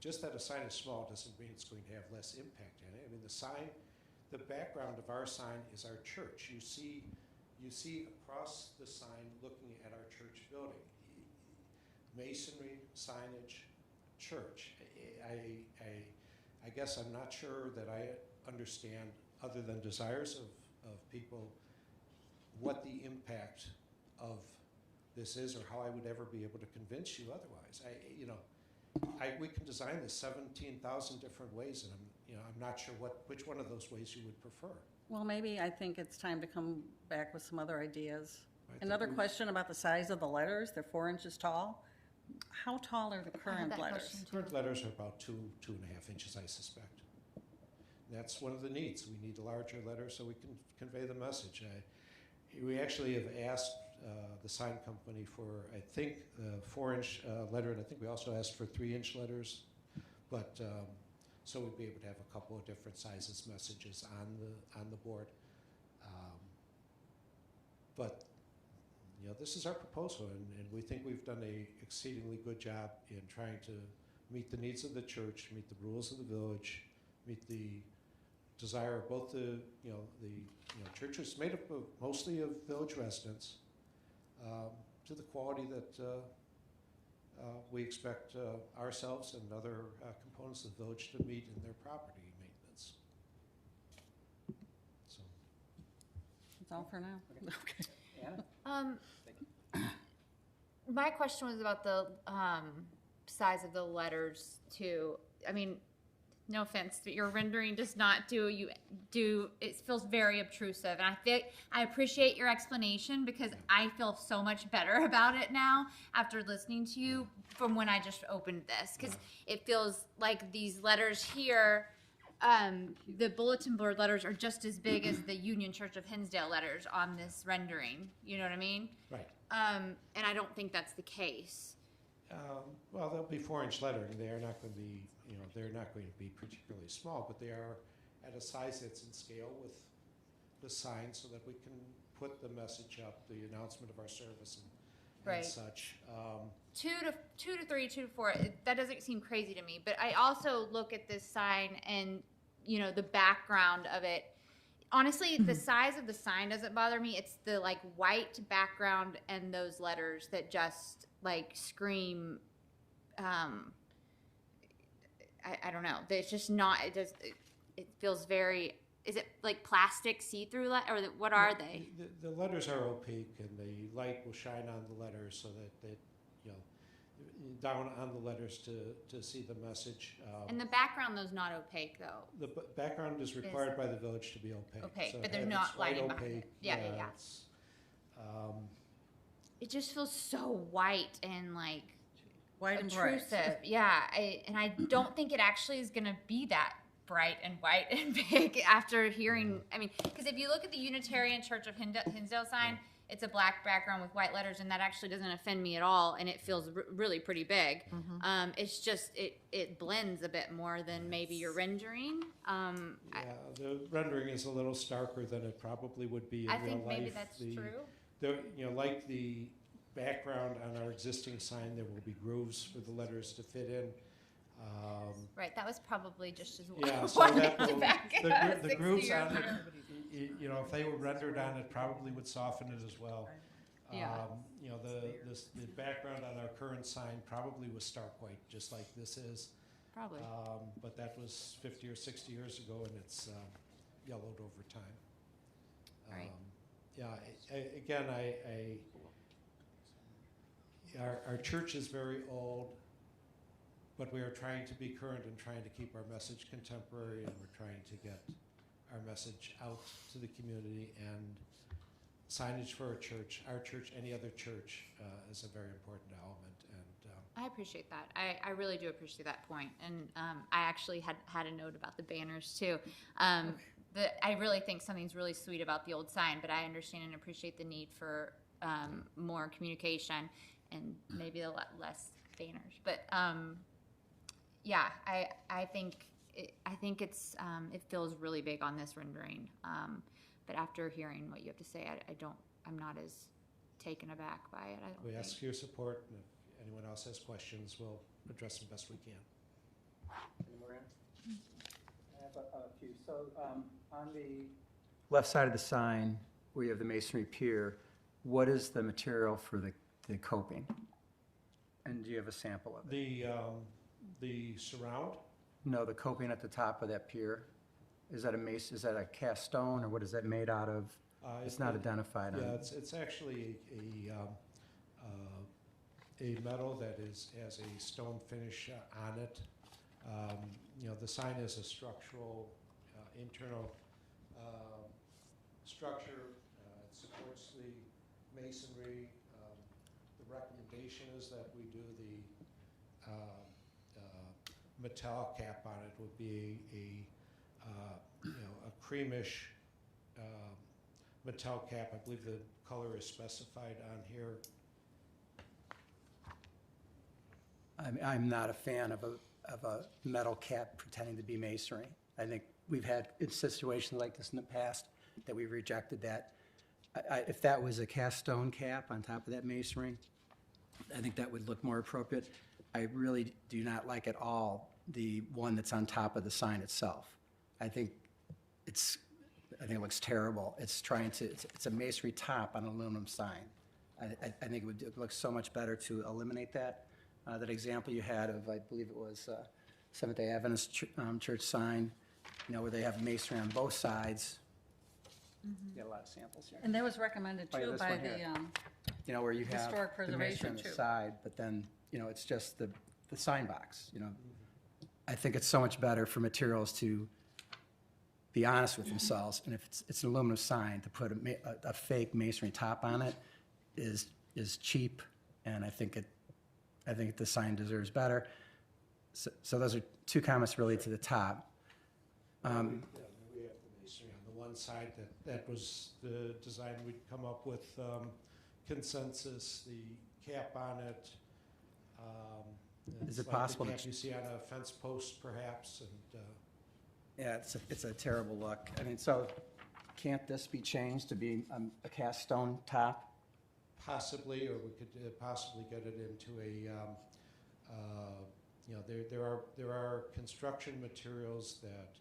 just that a sign is small doesn't mean it's going to have less impact in it. I mean, the sign, the background of our sign is our church. You see across the sign looking at our church building. Masonry, signage, church. I guess I'm not sure that I understand, other than desires of people, what the impact of this is, or how I would ever be able to convince you otherwise. We can design this 17,000 different ways, and I'm not sure which one of those ways you would prefer. Well, maybe I think it's time to come back with some other ideas. I think Another we've- question about the size of the letters. They're 4 inches tall. How tall are the current that letters? question. Current letters are about 2.5 inches, I suspect. That's one of the needs. We need a larger letter so we can convey the message. We actually have asked the sign company for, I think, a 4-inch letter, and I think we also asked for 3-inch letters. But so we'd be able to have a couple of different sizes messages on the board. But this is our proposal, and we think we've done a exceedingly good job in trying to meet the needs of the church, meet the rules of the village, meet the desire of both the church is made up of mostly of village residents, to the quality that we expect ourselves and other components of the village to meet in their property maintenance. So, That's all for now. Anna? My question was about the size of the letters too. I mean, no offense, but your rendering does not it feels very obtrusive, and I appreciate your explanation because I feel so much better about it now after listening to you from when I just opened this, because it feels like these letters here, the bulletin board letters are just as big as the Union Church of Hinsdale letters on this rendering. You know what I mean? right. And I don't think that's the case. Well, they'll be 4-inch lettering. They are not going to be, they're not going to be particularly small, but they are at a size that's in scale with the sign so that we can put the message up, the announcement of our service and Right. such. 2 to 3, 2 to 4. That doesn't seem crazy to me. But I also look at this sign and, the background of it. Honestly, the size of the sign doesn't bother me. It's the like white background and those letters that just like scream. I don't know. It's just not. It feels very. Is it like plastic see-through or what are they? The letters are opaque, and the light will shine on the letters so that down on the letters to see the message. And the background, tho's not opaque though. The background is required by the village to be opaque. Opaque, so but there's it's not white lighting behind opaque. it. Yeah. It's, It just feels so white and like White and bright. obtrusive. Yeah, I don't think it actually is going to be that bright and white and big after hearing. I mean, because if you look at the Unitarian Church of Hinsdale sign, it's a black background with white letters, and that actually doesn't offend me at all, and it feels really pretty big. It's just it blends a bit more than maybe your rendering. the rendering is a little starker than it probably would be in I real think life. maybe that's true. Like the background on our existing sign, there will be grooves for the letters to fit in. Right, that was probably just as Yeah, so white that will, back the 60 grooves years on ago. it, if they were rendered on it, probably would soften it as well. Yeah. The background on our current sign probably was stark white, just like this is. Probably. But that was 50 or 60 years ago, and it's yellowed over time. Right. Again, our church is very old, but we are trying to be current and trying to keep our message contemporary, and we're trying to get our message out to the community, and signage for our church, any other church, is a very important element. And I appreciate that. I really do appreciate that point. And I actually had a note about the banners too. I really think something's really sweet about the old sign, but I understand and appreciate the need for more communication and maybe a lot less banners. But yeah, I think it's it feels really big on this rendering. But after hearing what you have to say, I'm not as taken aback by it. I don't we think. ask your support, and if anyone else has questions, we'll address them best we can. Any more, Ann? I have a few. So on the left side of the sign, where you have the masonry pier, what is the material for the coping? And do you have a sample of it? The surround, No, the coping at the top of that pier. Is that a cast stone, or what is that made out of? It's not identified on yeah, it. it's actually a metal that has a stone finish on it. The sign is a structural, internal structure. It supports the masonry. The recommendation is that we do the metallic cap on it. Would be a creamish metallic cap. I believe the color is specified on here. I'm not a fan of a metal cap pretending to be masonry. I think we've had in situations like this in the past that we rejected that. If that was a cast stone cap on top of that masonry, I think that would look more appropriate. I really do not like at all the one that's on top of the sign itself. I think it looks terrible. It's a masonry top on an aluminum sign. I think it looks so much better to eliminate that. That example you had of, I believe it was Seventh-day Adventist church sign, where they have masonry on both sides. You got a lot of samples here. And that was recommended Oh, yeah, too this by one the, here. Where you have Historic the masonry preservation on the too. side, but then, it's just the sign box, I think it's so much better for materials to be honest with themselves, and if it's an aluminum sign, to put a fake masonry top on it is cheap, and I think the sign deserves better. So those are two comments really to the top. We have the masonry on the one side, that was the design we'd come up with, consensus, the cap on it. Is it's it like possible the to cap you see on a fence post perhaps, and Yeah, it's a terrible look. I mean, so can't this be changed to be a cast stone top? possibly, or we could possibly get it into a, there are construction materials that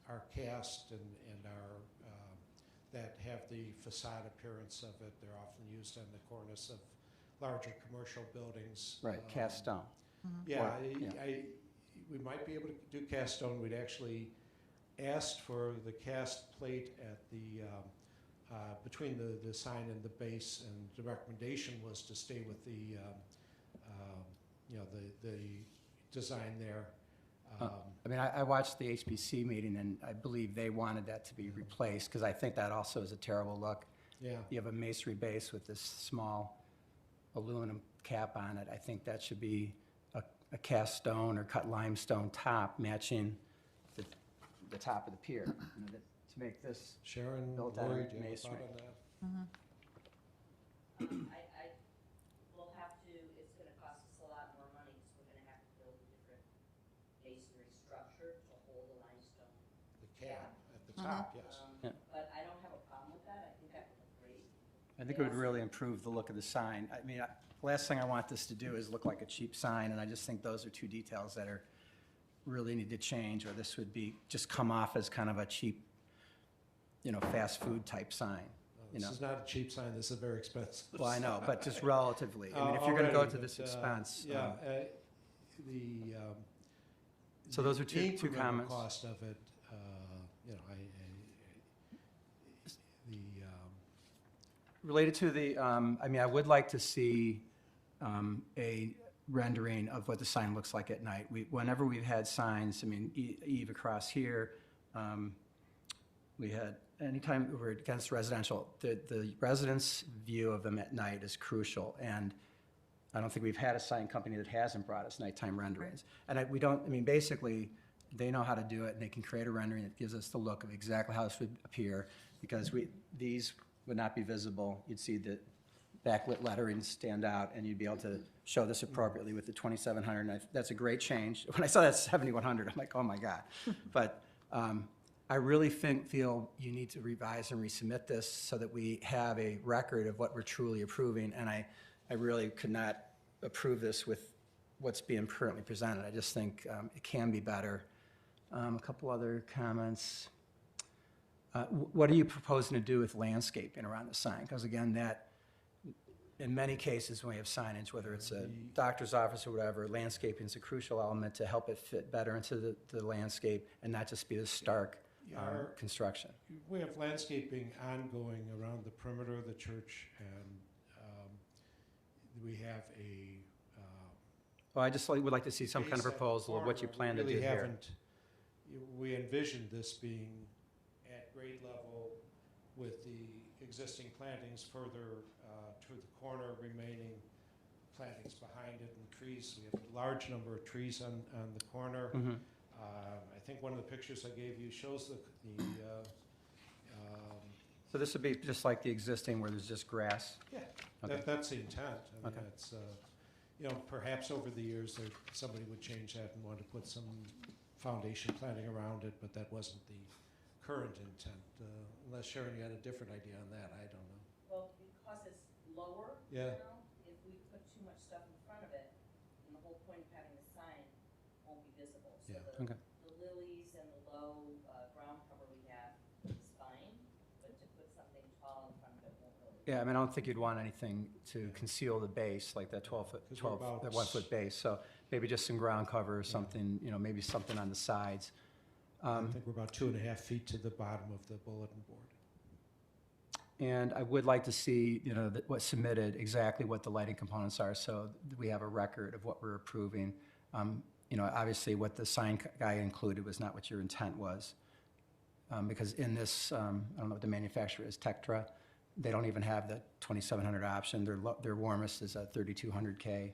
are cast and are, that have the facade appearance of it. They're often used on the cornice of larger commercial buildings. Right, cast stone. Yeah, Or- yeah. we might be able to do cast stone. We'd actually asked for the cast plate at the, between the sign and the base, and the recommendation was to stay with the, the design there. I mean, I watched the HPC meeting, and I believe they wanted that to be replaced, because I think that also is a terrible look. Yeah. You have a masonry base with this small aluminum cap on it. I think that should be a cast stone or cut limestone top matching the top of the pier, to make this Sharon, built out Lori, of do you have a masonry. thought on that? I will have to, it's gonna cost us a lot more money, because we're gonna have to build a different masonry structure to hold the limestone. The cap at the top, yes. Yeah. But I don't have a problem with that, I think that would look great. I think it would really improve the look of the sign. I mean, last thing I want this to do is look like a cheap sign, and I just think those are two details that really need to change, or this would be, just come off as kind of a cheap, fast food type sign, This is not a cheap sign, this is very expensive. Well, I know, but just relatively. I mean, if you're gonna go to this expense. Yeah, So those are the two incremental comments. cost of it, Related to the, I mean, I would like to see a rendering of what the sign looks like at night. Whenever we've had signs, I mean, Eve across here, we had, anytime we're against residential, the residents' view of them at night is crucial. And I don't think we've had a sign company that hasn't brought us nighttime renderings. And basically, they know how to do it, and they can create a rendering that gives us the look of exactly how this would appear, because these would not be visible. You'd see the backlit lettering stand out, and you'd be able to show this appropriately with the 2700. And that's a great change. When I saw that 7100, I'm like, oh my God. But I really feel you need to revise and resubmit this so that we have a record of what we're truly approving. And I really could not approve this with what's being currently presented. I just think it can be better. A couple other comments. What are you proposing to do with landscaping around the sign? Because again, that, in many cases, when we have signage, whether it's a doctor's office or whatever, landscaping is a crucial element to help it fit better into the landscape and not just be a stark construction. we have landscaping ongoing around the perimeter of the church, and we have a. Well, I just would like to see some kind of proposal of what you plan to do here. We envisioned this being at grade level with the existing plantings further to the corner, remaining plantings behind it and trees. We have a large number of trees on the corner. Mhm. I think one of the pictures I gave you shows the So this would be just like the existing where there's just grass? yeah, Okay. that's the intent. I mean, Okay. it's, perhaps over the years somebody would change that and want to put some foundation planting around it, but that wasn't the current intent. Unless Sharon, you had a different idea on that, I don't know. Well, because it's lower, Yeah. if we put too much stuff in front of it, and the whole point of having the sign won't be visible. So Yeah. the, Okay. the lilies and Yeah, I mean, I don't think you'd want anything to conceal the base, like that 12-foot, 'Cause we're 12, about that 1-foot base. So maybe just some ground cover or something, you know, maybe something on the sides. I think we're about 2.5 feet to the bottom of the bulletin board. And I would like to see, you know, what's submitted, exactly what the lighting components are, so we have a record of what we're approving. You know, obviously, what the sign guy included was not what your intent was. Because in this, I don't know what the manufacturer is, Tectra, they don't even have the 2700 option. Their warmest is a 3200K.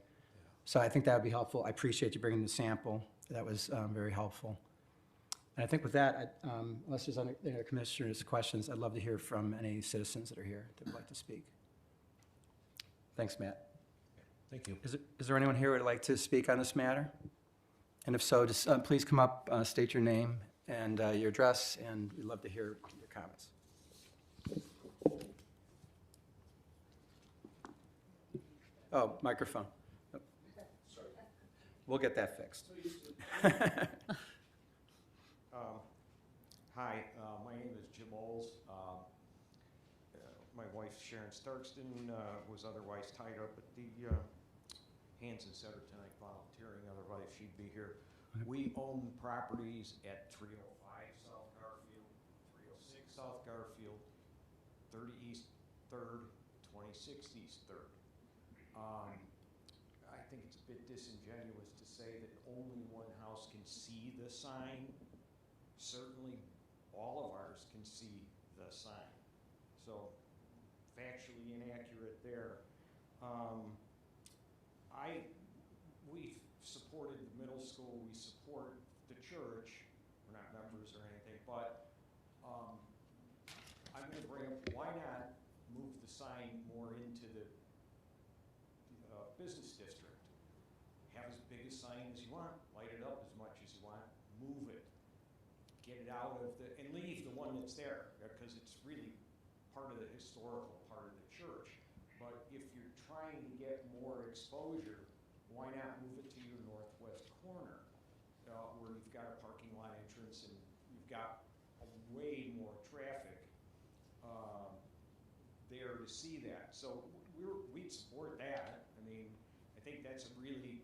So I think that would be helpful. I appreciate you bringing the sample. That was very helpful. And I think with that, unless there's any commissioners' questions, I'd love to hear from any citizens that are here that would like to speak. Thanks, Matt. Thank you. Is there anyone here who would like to speak on this matter? And if so, just please come up, state your name and your address, and we'd love to hear your comments. Oh, microphone. Oh. We'll get that fixed. Hi, my name is Jim Oles. My wife Sharon Starkston was otherwise tied up at the Hanson Center tonight volunteering, otherwise she'd be here. We own properties at 305 South Garfield, 306 South Garfield, 30 East 3rd, 26 East 3rd. I think it's a bit disingenuous to say that only one house can see the sign. Certainly all of ours can see the sign. So factually inaccurate there. We've supported the middle school, we support the church. We're not members or anything, but I'm gonna bring up, why not move the sign more into the business district? Have as big a sign as you want, light it up as much as you want, move it. Get it out of the, and leave the one that's there, because it's really part of the historical part of the church. But if you're trying to get more exposure, why not move it to your northwest corner, where you've got a parking lot entrance and you've got way more traffic there to see that. So we'd support that. I mean, I think that's a really,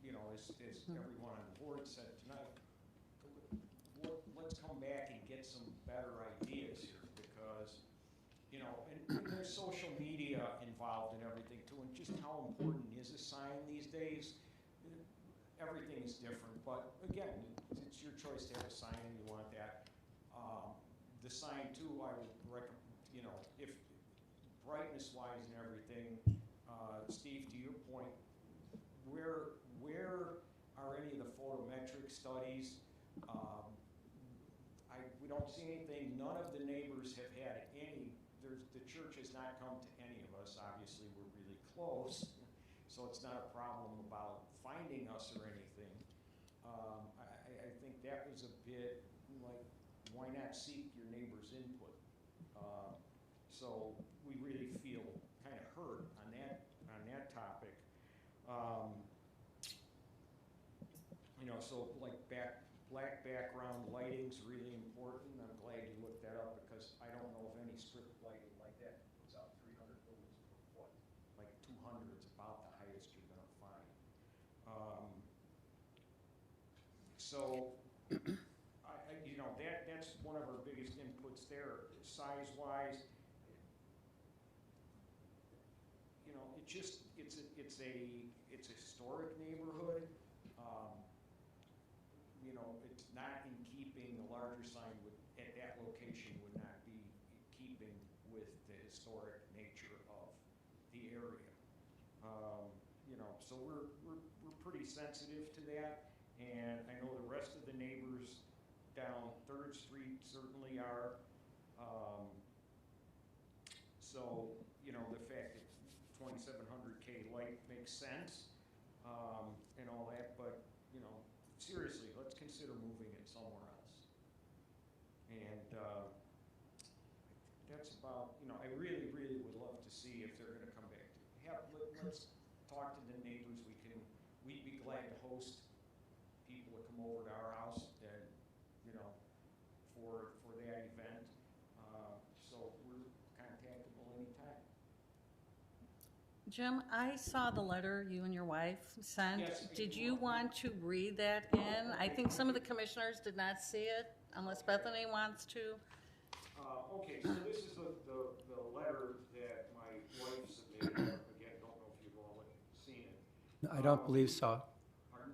you know, as everyone on the board said tonight, let's come back and get some better ideas here, because, you know, and there's social media involved in everything too, and just how important is a sign these days? Everything is different, but again, it's your choice to have a sign and you want that. The sign too, I would recommend, you know, if brightness-wise and everything, Steve, to your point, where are any of the photometric studies? We don't see anything. None of the neighbors have had any. The church has not come to any of us. Obviously, we're really close, so it's not a problem about finding us or anything. I think that was a bit like, why not seek your neighbor's input? So we really feel kind of hurt on that topic. You know, so like black background lighting's really important. I'm glad you looked that up, because I don't know of any strip lighting like that puts out 300 lumens per foot. Like 200 is about the highest you're going to find. So, you know, that's one of our biggest inputs there, size-wise. You know, it's a historic neighborhood. You know, it's not in keeping, the larger sign at that location would not be in keeping with the historic nature of the area. You know, so we're pretty sensitive to that, and I know the rest of the neighbors down 3rd Street certainly are. So, you know, the fact that 2700K light makes sense, and all that, but, you know, seriously, let's consider moving it somewhere else. And that's about, you know, I really, really would love to see if they're going to come back. Let's talk to the neighbors. We'd be glad to host people to come over to our house, and, you know, for that event. So we're contactable anytime. Jim, I saw the letter you and your wife sent. Yes. Did you want to read that in? I think some of the commissioners did not see it, unless Bethany wants to. Okay, so this is the letter that my wife submitted. Again, don't know if you've all seen it. I don't believe so. Pardon?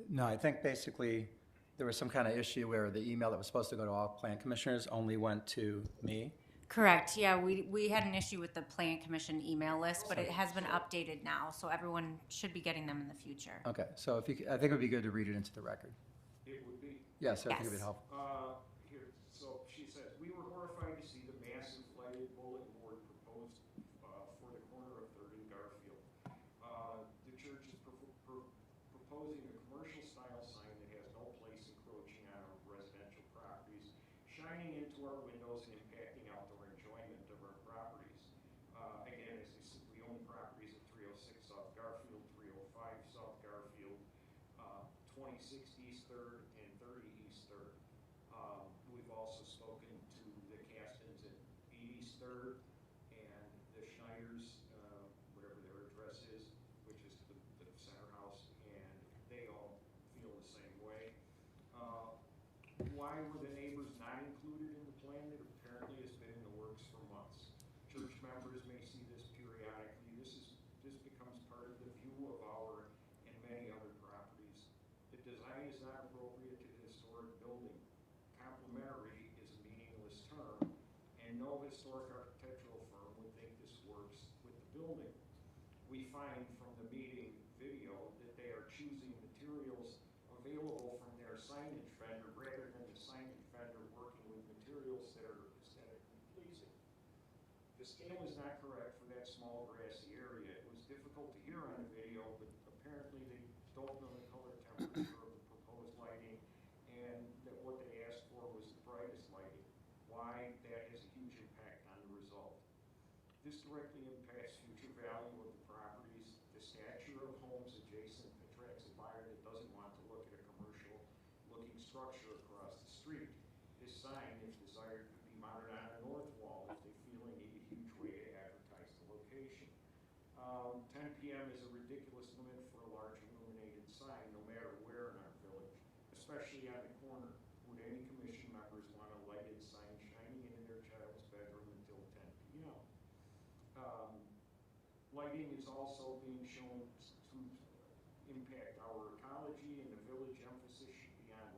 No, I think basically there was some kind of issue where the email that was supposed to go to all plan commissioners only went to me. Correct, yeah, we had an issue with the Plan Commission email list, but it has been updated now, so everyone should be getting them in the future. Okay, so if you, I think it would be good to read it into the record. It would be. Yes, I think it would be Yes. helpful. Here, so she says, we were horrified to see the massive lighted bulletin board proposed for the corner of 3rd and Garfield. The church is proposing a commercial style sign that has no place encroaching on our residential properties, shining into our windows and impacting outdoor enjoyment of our properties. Again, as we said, we own properties at 306 South Garfield, 305 South Garfield, 26 East 3rd, and 30 East 3rd. We've also spoken to the Castons at 8 East 3rd and the Schneiders, whatever their address is, which is the center house, and they all feel the same way. Why were the neighbors not included in the plan that apparently has been in the works for months? Church members may see this periodically. This becomes part of the view of our and many other properties. The design is not appropriate to the historic building. Complementary is a meaningless term, and no historic architectural firm would think this works with the building. We find from the meeting video that they are choosing materials available from their signage vendor rather than the signage vendor working with materials that are aesthetically pleasing. The scale is not correct for that small grassy area. It was difficult to hear on the video, but apparently they don't know the color temperature of the proposed lighting, and that what they asked for was the brightest lighting. Why? That has a huge impact on the result. This directly impacts future value of the properties. The stature of homes adjacent attracts a buyer that doesn't want to look at a commercial-looking structure across the street. This sign, if desired, could be mounted on a north wall if they feel they need a huge way to advertise the location. 10 p.m. is a ridiculous limit for a large illuminated sign, no matter where in our village, especially on the corner. Would any commission members want a lighted sign shining into their child's bedroom until 10 p.m.? Lighting is also being shown to impact our ecology, and the village emphasis should be on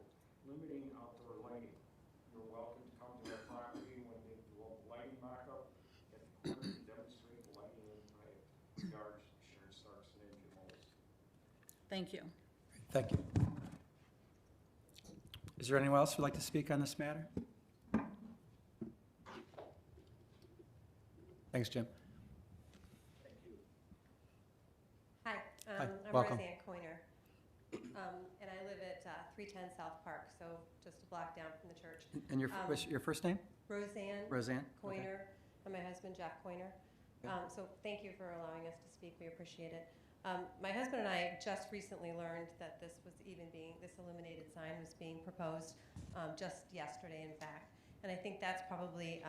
limiting outdoor lighting. You're welcome to come to our property when they do a lighting mock-up at the corner to demonstrate the lighting in private. Regards, Sharon Starkson and Jim Olds. Thank you. Thank you. Is there anyone else who'd like to speak on this matter? Thanks, Jim. Hi, Hi, I'm welcome. Roseanne Coiner, and I live at 310 South Park, so just a block down from the church. And what's your first name? Roseanne Roseanne? Okay. Coiner, and my husband Jack Coiner. So thank you for allowing us to speak. We appreciate it. My husband and I just recently learned that this illuminated sign was being proposed just yesterday, in fact. And I think that's probably,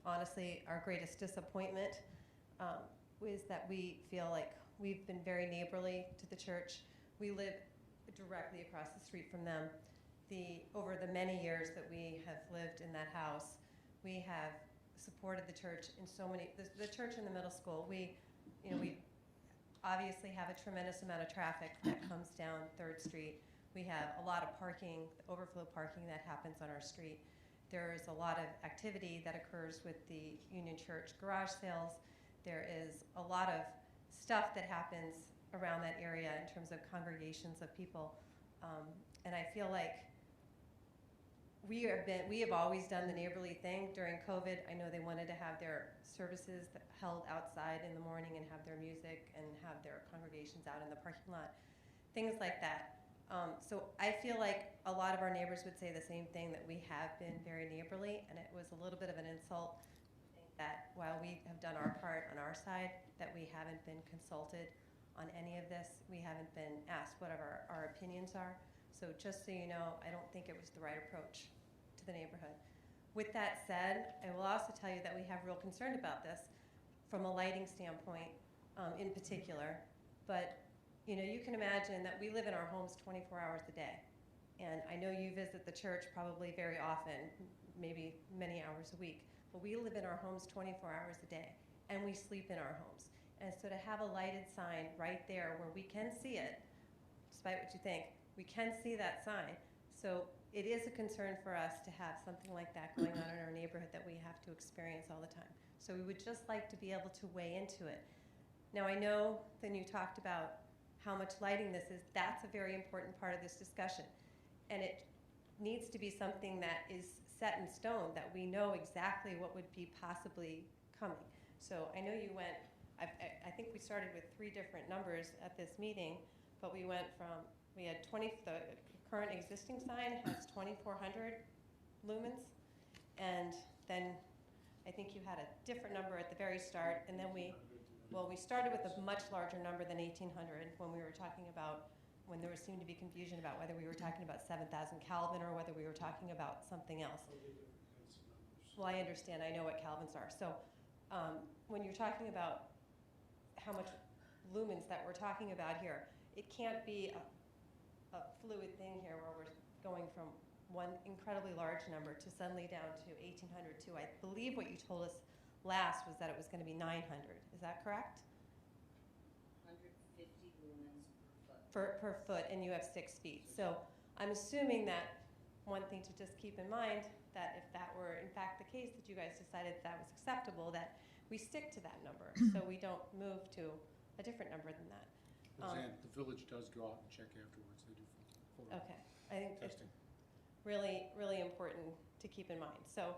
honestly, our greatest disappointment is that we feel like we've been very neighborly to the church. We live directly across the street from them. Over the many years that we have lived in that house, we have supported the church in so many. The church and the middle school. We obviously have a tremendous amount of traffic that comes down 3rd Street. We have a lot of parking, overflow parking that happens on our street. There is a lot of activity that occurs with the Union Church garage sales. There is a lot of stuff that happens around that area in terms of congregations of people. And I feel like we have always done the neighborly thing. During COVID, I know they wanted to have their services held outside in the morning and have their music and have their congregations out in the parking lot, things like that. So I feel like a lot of our neighbors would say the same thing, that we have been very neighborly, and it was a little bit of an insult that while we have done our part on our side, that we haven't been consulted on any of this. We haven't been asked what our opinions are. So just so you know, I don't think it was the right approach to the neighborhood. With that said, I will also tell you that we have real concern about this from a lighting standpoint. in particular. But, you know, you can imagine that we live in our homes 24 hours a day. And I know you visit the church probably very often, maybe many hours a week. But we live in our homes 24 hours a day, and we sleep in our homes. And so to have a lighted sign right there where we can see it, despite what you think, we can see that sign. So it is a concern for us to have something like that going on in our neighborhood that we have to experience all the time. So we would just like to be able to weigh into it. Now I know then you talked about how much lighting this is. That's a very important part of this discussion. And it needs to be something that is set in stone, that we know exactly what would be possibly coming. So I know you went, I think we started with 3 different numbers at this meeting, but we went from, we had the current existing sign has 2,400 lumens, and then I think you had a different number at the very start, and then we started with a much larger number than 1,800 when we were talking about, when there seemed to be confusion about whether we were talking about 7,000 Kelvin or whether we were talking about something else. Well, I understand, I know what Kelvins are. So when you're talking about how much lumens that we're talking about here, it can't be a fluid thing here where we're going from one incredibly large number to suddenly down to 1,800 to, I believe what you told us last was that it was going to be 900. Is that correct? 150 lumens per foot. Per foot, and you have 6 feet. So I'm assuming that one thing to just keep in mind, that if that were in fact the case, that you guys decided that was acceptable, that we stick to that number, so we don't move to a different number than that. Roseanne, the village does go out and check afterwards. They do full Okay, I think it's testing. really, really important to keep in mind. So,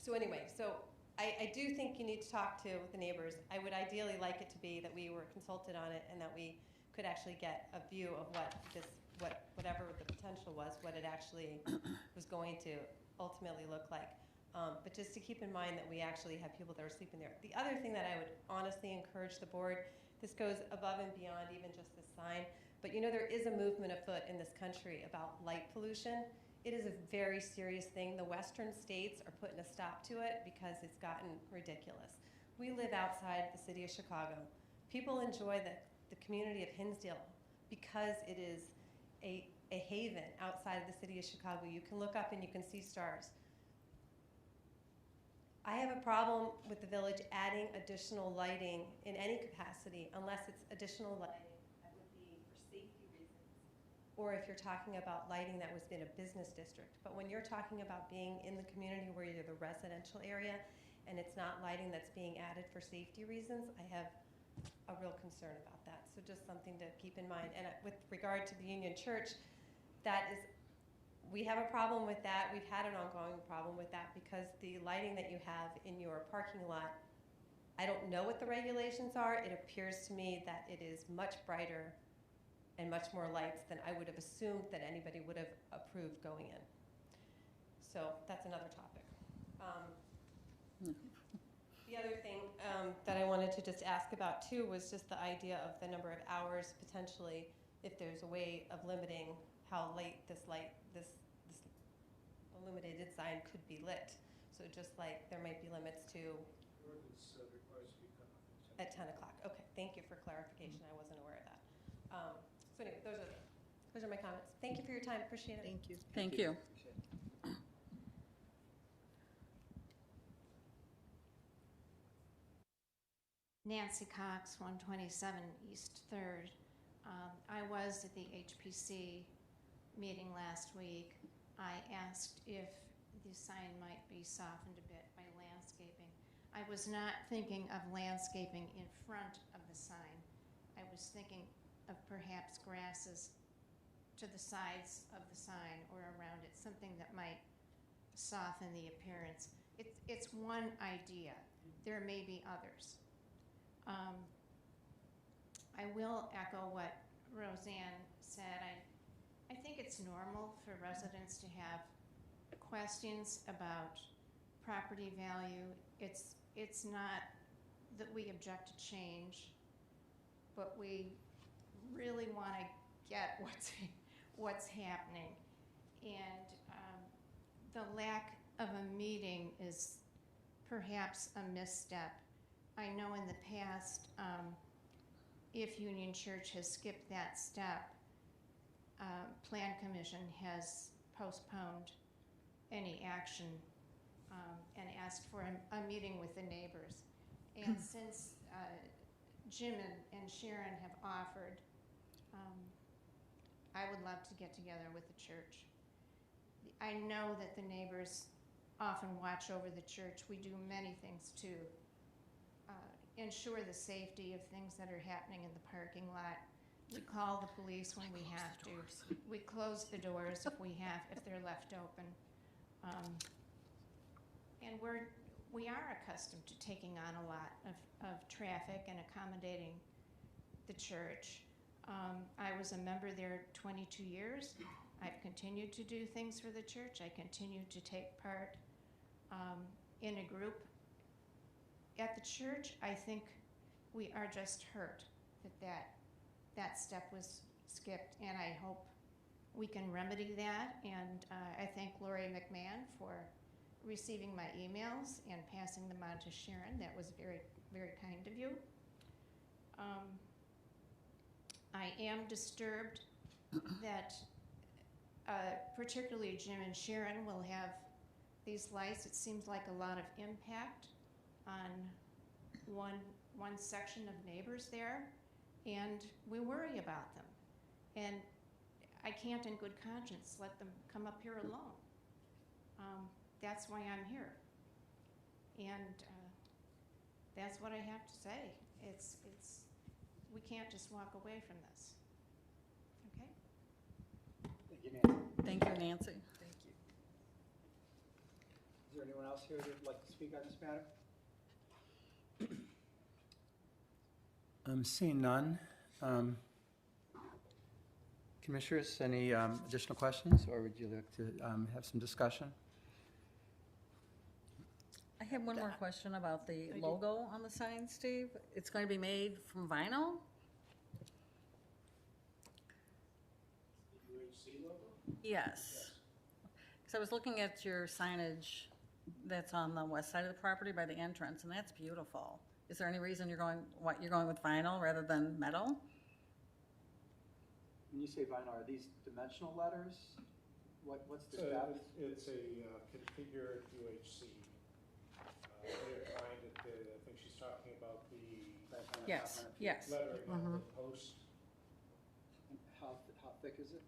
so anyway, so I do think you need to talk to the neighbors. I would ideally like it to be that we were consulted on it and that we could actually get a view of whatever the potential was, what it actually was going to ultimately look like. But just to keep in mind that we actually have people that are sleeping there. The other thing that I would honestly encourage the board, this goes above and beyond even just the sign, but you know there is a movement afoot in this country about light pollution. It is a very serious thing. The western states are putting a stop to it because it's gotten ridiculous. We live outside the city of Chicago. People enjoy the community of Hinsdale because it is a haven outside of the city of Chicago. You can look up and you can see stars. I have a problem with the village adding additional lighting in any capacity unless it's additional lighting that would be for safety reasons, or if you're talking about lighting that was in a business district. But when you're talking about being in the community where you're the residential area and it's not lighting that's being added for safety reasons, I have a real concern about that. So just something to keep in mind. And with regard to the Union Church, we have a problem with that. We've had an ongoing problem with that because the lighting that you have in your parking lot, I don't know what the regulations are. It appears to me that it is much brighter and much more lights than I would have assumed that anybody would have approved going in. So that's another topic. The other thing that I wanted to just ask about too was just the idea of the number of hours potentially, if there's a way of limiting how late this illuminated sign could be lit. So just like there might be limits to at 10 o'clock. Okay, thank you for clarification. I wasn't aware of that. So anyway, those are my comments. Thank you for your time. Appreciate it. Thank you. Thank you. Nancy Cox, 127 East 3rd. I was at the HPC meeting last week. I asked if the sign might be softened a bit by landscaping. I was not thinking of landscaping in front of the sign. I was thinking of perhaps grasses to the sides of the sign or around it, something that might soften the appearance. It's one idea. There may be others. I will echo what Roseanne said. I think it's normal for residents to have questions about property value. It's not that we object to change, but we really want to get what's happening. And the lack of a meeting is perhaps a misstep. I know in the past, if Union Church has skipped that step, Plan Commission has postponed any action and asked for a meeting with the neighbors. And since Jim and Sharon have offered, I would love to get together with the church. I know that the neighbors often watch over the church. We do many things to ensure the safety of things that are happening in the parking lot. We call the police when we have to. We close the doors if they're left open. And we are accustomed to taking on a lot of traffic and accommodating the church. I was a member there 22 years. I've continued to do things for the church. I continue to take part in a group. At the church, I think we are just hurt that step was skipped, and I hope we can remedy that. And I thank Lori McMahon for receiving my emails and passing them on to Sharon. That was very, very kind of you. I am disturbed that particularly Jim and Sharon will have these lights. It seems like a lot of impact on one section of neighbors there, and we worry about them. And I can't in good conscience let them come up here alone. That's why I'm here. And that's what I have to say. We can't just walk away from this. Okay? Thank you, Nancy. Thank you. Is there anyone else here that would like to speak on this matter? I'm seeing none. Commissioners, any additional questions, or would you like to have some discussion? I have one more question about the logo on the sign, Steve. It's going to be made from vinyl? The UHC logo? Yes. Because I was looking at your signage that's on the west side of the property by the entrance, and that's beautiful. Is there any reason you're going with vinyl rather than metal? When you say vinyl, are these dimensional letters? What's the depth? It's a configured UHC. I think she's talking about the Yes, yes. lettering on the post. How thick is it?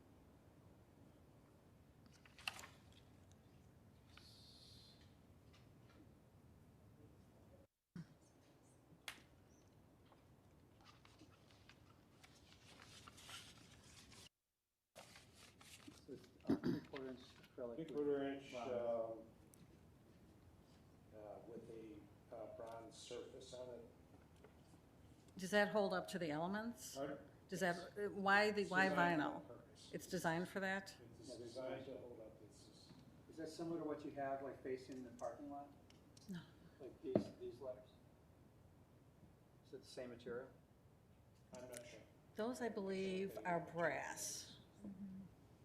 Three-quarter inch acrylic. 3/4 inch Wow. with a bronze surface on it. Does that hold up to the elements? Pardon? Does that, why It's why designed for vinyl? that purpose. It's designed for that? It's designed to hold up. Is that similar to what you have like facing the parking lot? No. Like these letters? Is it the same material? I'm not sure. Those, I believe, are brass.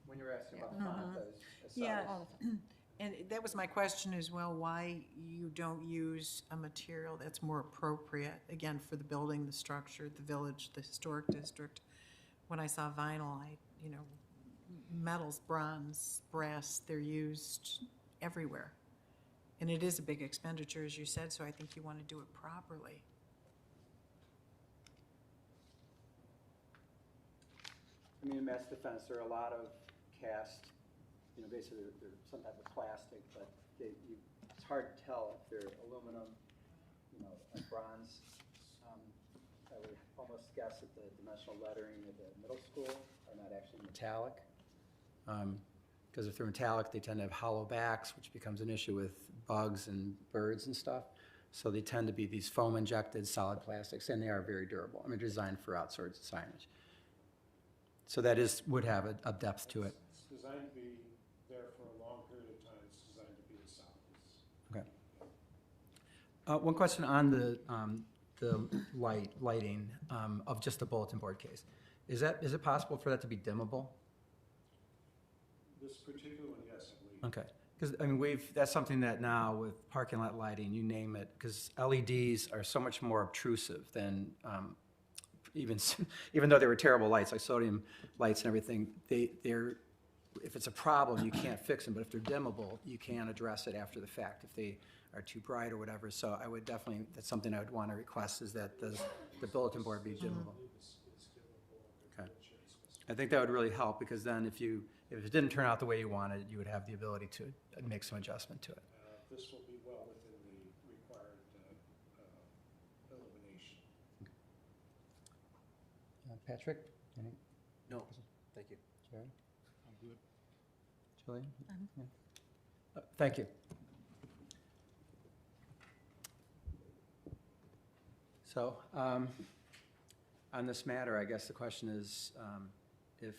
When you were asking about the font, as Yeah. size. And that was my question as well, why you don't use a material that's more appropriate, again, for the building, the structure, the village, the historic district. When I saw vinyl, metals, bronze, brass, they're used everywhere. And it is a big expenditure, as you said, so I think you want to do it properly. I mean, in Matt's defense, there are a lot of cast, basically they're some type of plastic, but it's hard to tell if they're aluminum, like bronze. I would almost guess that the dimensional lettering of the middle school are not actually metallic. Because if they're metallic, they tend to have hollow backs, which becomes an issue with bugs and birds and stuff. So they tend to be these foam-injected solid plastics, and they are very durable. I mean, designed for outdoor signage. So that would have a depth to it. It's designed to be there for a long period of time. It's designed to be as solid as. Okay. One question on the lighting of just the bulletin board case. Is it possible for that to be dimmable? This particular one, yes, I believe. Okay. Because, I mean, that's something that now with parking lot lighting, you name it, because LEDs are so much more obtrusive than even though they were terrible lights, like sodium lights and everything, they're, if it's a problem, you can't fix them, but if they're dimmable, you can address it after the fact if they are too bright or whatever. So I would definitely, that's something I would want to request, is that the bulletin board be dimmable. Okay. I think that would really help, because then if it didn't turn out the way you wanted, you would have the ability to make some adjustment to it. This will be well within the required illumination. Patrick? Any? No, thank you. Jerry? I'm good. Julian? Yeah. Thank you. So, on this matter, I guess the question is, if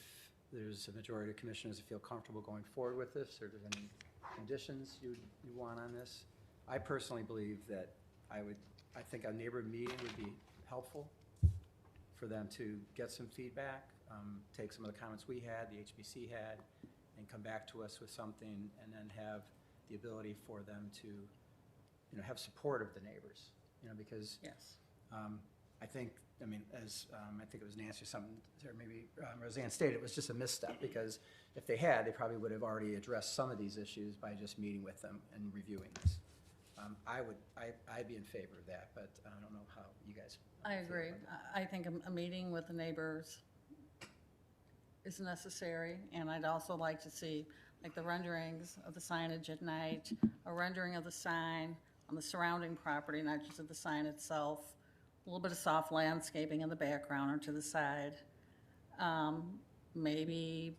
there's a majority of commissioners that feel comfortable going forward with this, or if there's any conditions you want on this. I personally believe that I think a neighborhood meeting would be helpful for them to get some feedback, take some of the comments we had, the HBC had, and come back to us with something, and then have the ability for them to, have support of the neighbors, because Yes. I think, as I think it was Nancy or something, or maybe Roseanne stated, it was just a misstep, because if they had, they probably would have already addressed some of these issues by just meeting with them and reviewing this. I'd be in favor of that, but I don't know how you guys. I feel agree. about that. I think a meeting with the neighbors is necessary, and I'd also like to see, like, the renderings of the signage at night, a rendering of the sign on the surrounding property, not just of the sign itself, a little bit of soft landscaping in the background or to the side. Maybe,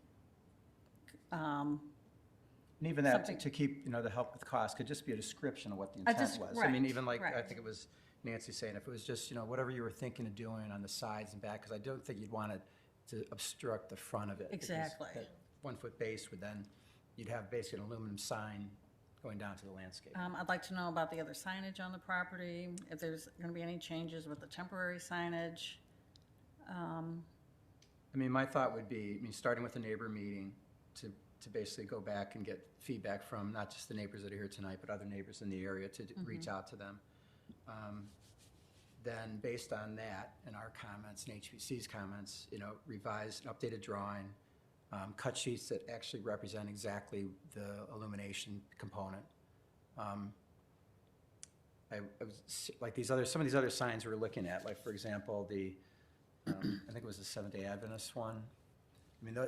And even that, something- to keep, the help with cost, could just be a description of what the A intent des- was. right, even like, I right. think it was Nancy saying, if it was just, whatever you were thinking of doing on the sides and back, because I don't think you'd want it to obstruct the front of it. because Exactly. That 1-foot base would then, you'd have basically an aluminum sign going down to the landscape. I'd like to know about the other signage on the property, if there's gonna be any changes with the temporary signage. My thought would be, starting with a neighbor meeting, to basically go back and get feedback from not just the neighbors that are here tonight, but other neighbors in the area to reach out to them. Then, based on that and our comments and HBC's comments, revise an updated drawing, cut sheets that actually represent exactly the illumination component. I was like some of these other signs we were looking at, like, for example, I think it was the Seventh-day Adventist one.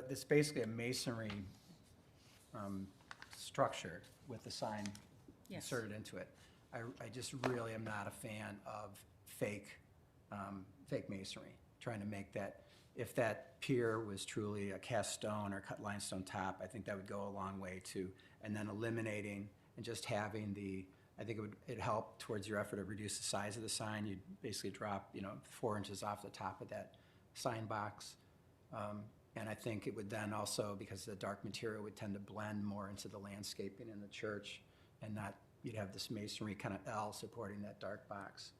It's basically a masonry structure with the sign Yes. inserted into it. I just really am not a fan of fake masonry, trying to make that, if that pier was truly a cast stone or cut limestone top, I think that would go a long way too. And then eliminating and just having I think it'd help towards your effort to reduce the size of the sign. You'd basically drop, 4 inches off the top of that sign box. And I think it would then also, because the dark material would tend to blend more into the landscaping in the church, and you'd have this masonry kind of L supporting that dark box.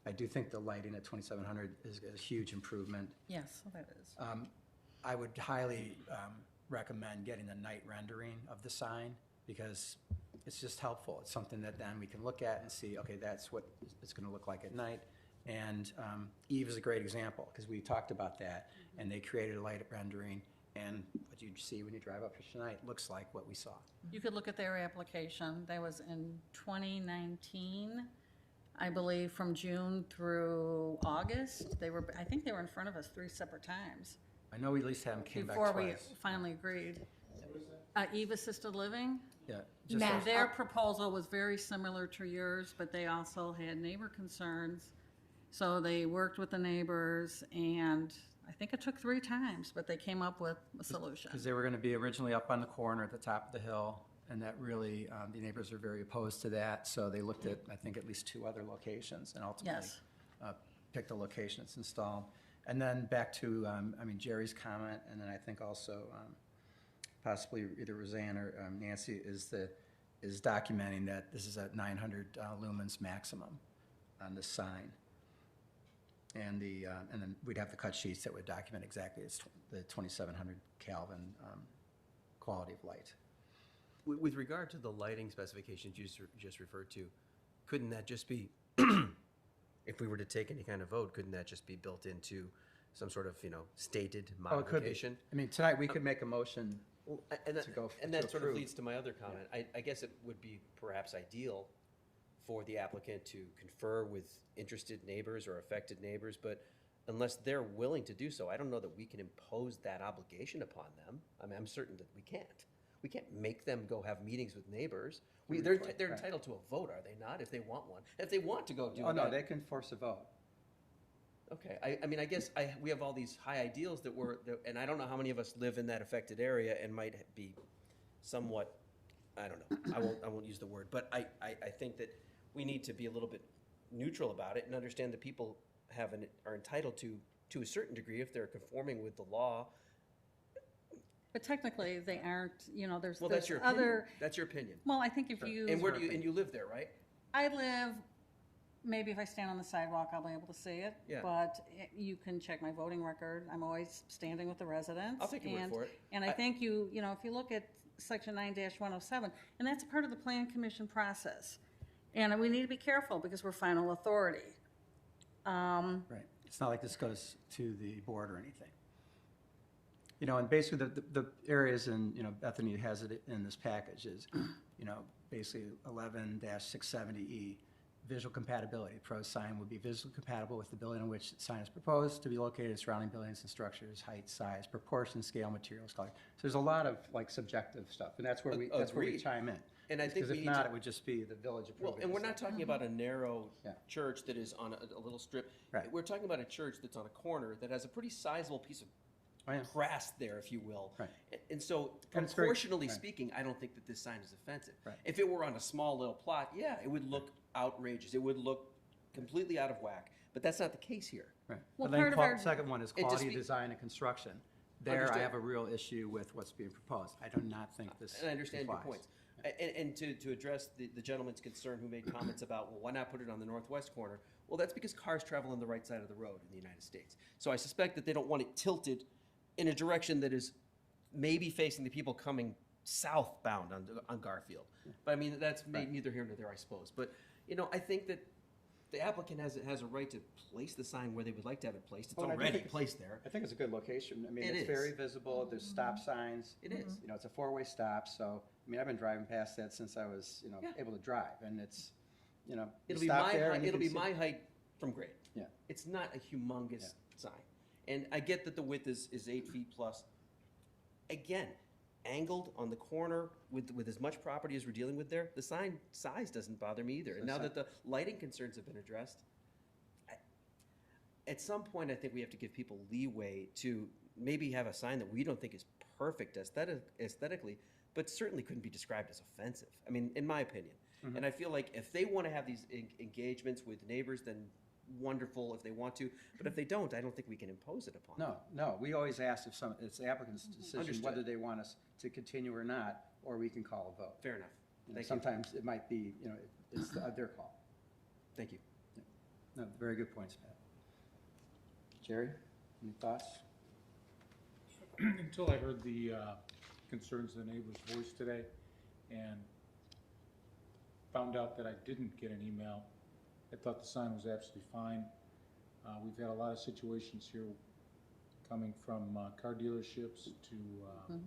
I do think the lighting at 2700 is a huge improvement. Yes, that is. I would highly recommend getting the night rendering of the sign, because it's just helpful. It's something that then we can look at and see, okay, that's what it's going to look like at night. And Eve is a great example, because we talked about that, and they created a light rendering, and what you see when you drive up here tonight looks like what we saw. You could look at their application. That was in 2019, I believe, from June through August. I think they were in front of us 3 separate times I know we at least have them came back before twice. we finally agreed. Eve Assisted Living. Yeah. And their proposal was very similar to yours, but they also had neighbor concerns. So they worked with the neighbors, and I think it took 3 times, but they came up with a solution. Because they were going to be originally up on the corner at the top of the hill, and that really, the neighbors are very opposed to that. So they looked at, I think, at least 2 other locations, and ultimately Yes. picked the location that's installed. And then back to, Jerry's comment, and then I think also possibly either Roseanne or Nancy is documenting that this is at 900 lumens maximum on the sign. And then we'd have the cut sheets that would document exactly the 2700 Kelvin quality of light. With regard to the lighting specifications you just referred to, couldn't that just be, if we were to take any kind of vote, couldn't that just be built into some sort of, stated Oh, it could be. modification? I mean, tonight we could make a motion. Well, and that, To go and to that sort of approve. leads to my other comment. I guess it would be perhaps ideal for the applicant to confer with interested neighbors or affected neighbors, but unless they're willing to do so, I don't know that we can impose that obligation upon them. I mean, I'm certain that we can't. We can't make them go have meetings with neighbors. They're Right. entitled to a vote, are they not, if they want one? If they want to go do it. Oh, no, they can force a vote. Okay, I mean, I guess we have all these high ideals and I don't know how many of us live in that affected area and might be somewhat, I don't know, I won't use the word, but I think that we need to be a little bit neutral about it and understand that people are entitled to a certain degree if they're conforming with the law. But technically, they aren't, there's Well, that's your other. opinion. That's your opinion. Well, I think if you. And and you live there, right? I live, maybe if I stand on the sidewalk, I'll be able to see it. Yeah. But you can check my voting record. I'm always standing with the residents. I'll take your word for it. And I think if you look at section 9-107, and that's part of the plan commission process. And we need to be careful because we're final authority. Right. It's not like this goes to the board or anything. And basically the areas Bethany has it in this package is, basically 11-670E, visual compatibility. Proposed sign would be visually compatible with the building in which the sign is proposed to be located, surrounding buildings and structures, height, size, proportion, scale, materials, color. So there's a lot of subjective stuff, and that's where we Agreed. chime in. And I think Because we if need not, to- it would just be the village approving. Well, and we're not talking about a narrow Yeah. church that is on a little strip. Right. We're talking about a church that's on a corner that has a pretty sizable piece of Oh, yeah. grass there, if you will. Right. And so, And it's very- proportionally right. speaking, I don't think that this sign is offensive. Right. If it were on a small little plot, yeah, it would look outrageous. It would look completely out of whack. But that's not the case here. Right. Well, But then part of our- second one is It just quality be- design and construction. There, I Understood. have a real issue with what's being proposed. I do not think this And I understand your complies. points. And to address the gentleman's concern who made comments about, well, why not put it on the northwest corner? Well, that's because cars travel on the right side of the road in the United States. So I suspect that they don't want it tilted in a direction that is maybe facing the people coming southbound on Garfield. But I mean, that's neither here nor there, I suppose. But, I think that the applicant has a right to place the sign where they would like to have it placed. It's Well, and I already think- placed there. I think it's a good location. I mean, It it's is. very visible. There's stop signs. It is. It's a four-way stop. So, I mean, I've been driving past that since I was, Yeah. able to drive. And it's, you It'll be stop my there height, and you it'll can be see- my height from grade. Yeah. It's not a humongous sign. And I get that the width is 8 feet plus. Again, angled on the corner with as much property as we're dealing with there, the sign size doesn't bother me either. And now that the lighting concerns have been addressed, at some point, I think we have to give people leeway to maybe have a sign that we don't think is perfect aesthetically, but certainly couldn't be described as offensive. I mean, in my opinion. Mhm. And I feel like if they want to have these engagements with neighbors, then wonderful if they want to. But if they don't, I don't think we can impose it upon them. No. We always ask if it's the applicant's decision Understood. whether they want us to continue or not, or we can call a vote. Fair enough. Thank you. Sometimes it might be, it's their call. Thank you. No, very good points, Pat. Jerry, any thoughts? Until I heard the concerns of the neighbors voiced today and found out that I didn't get an email, I thought the sign was absolutely fine. We've had a lot of situations here coming from car dealerships to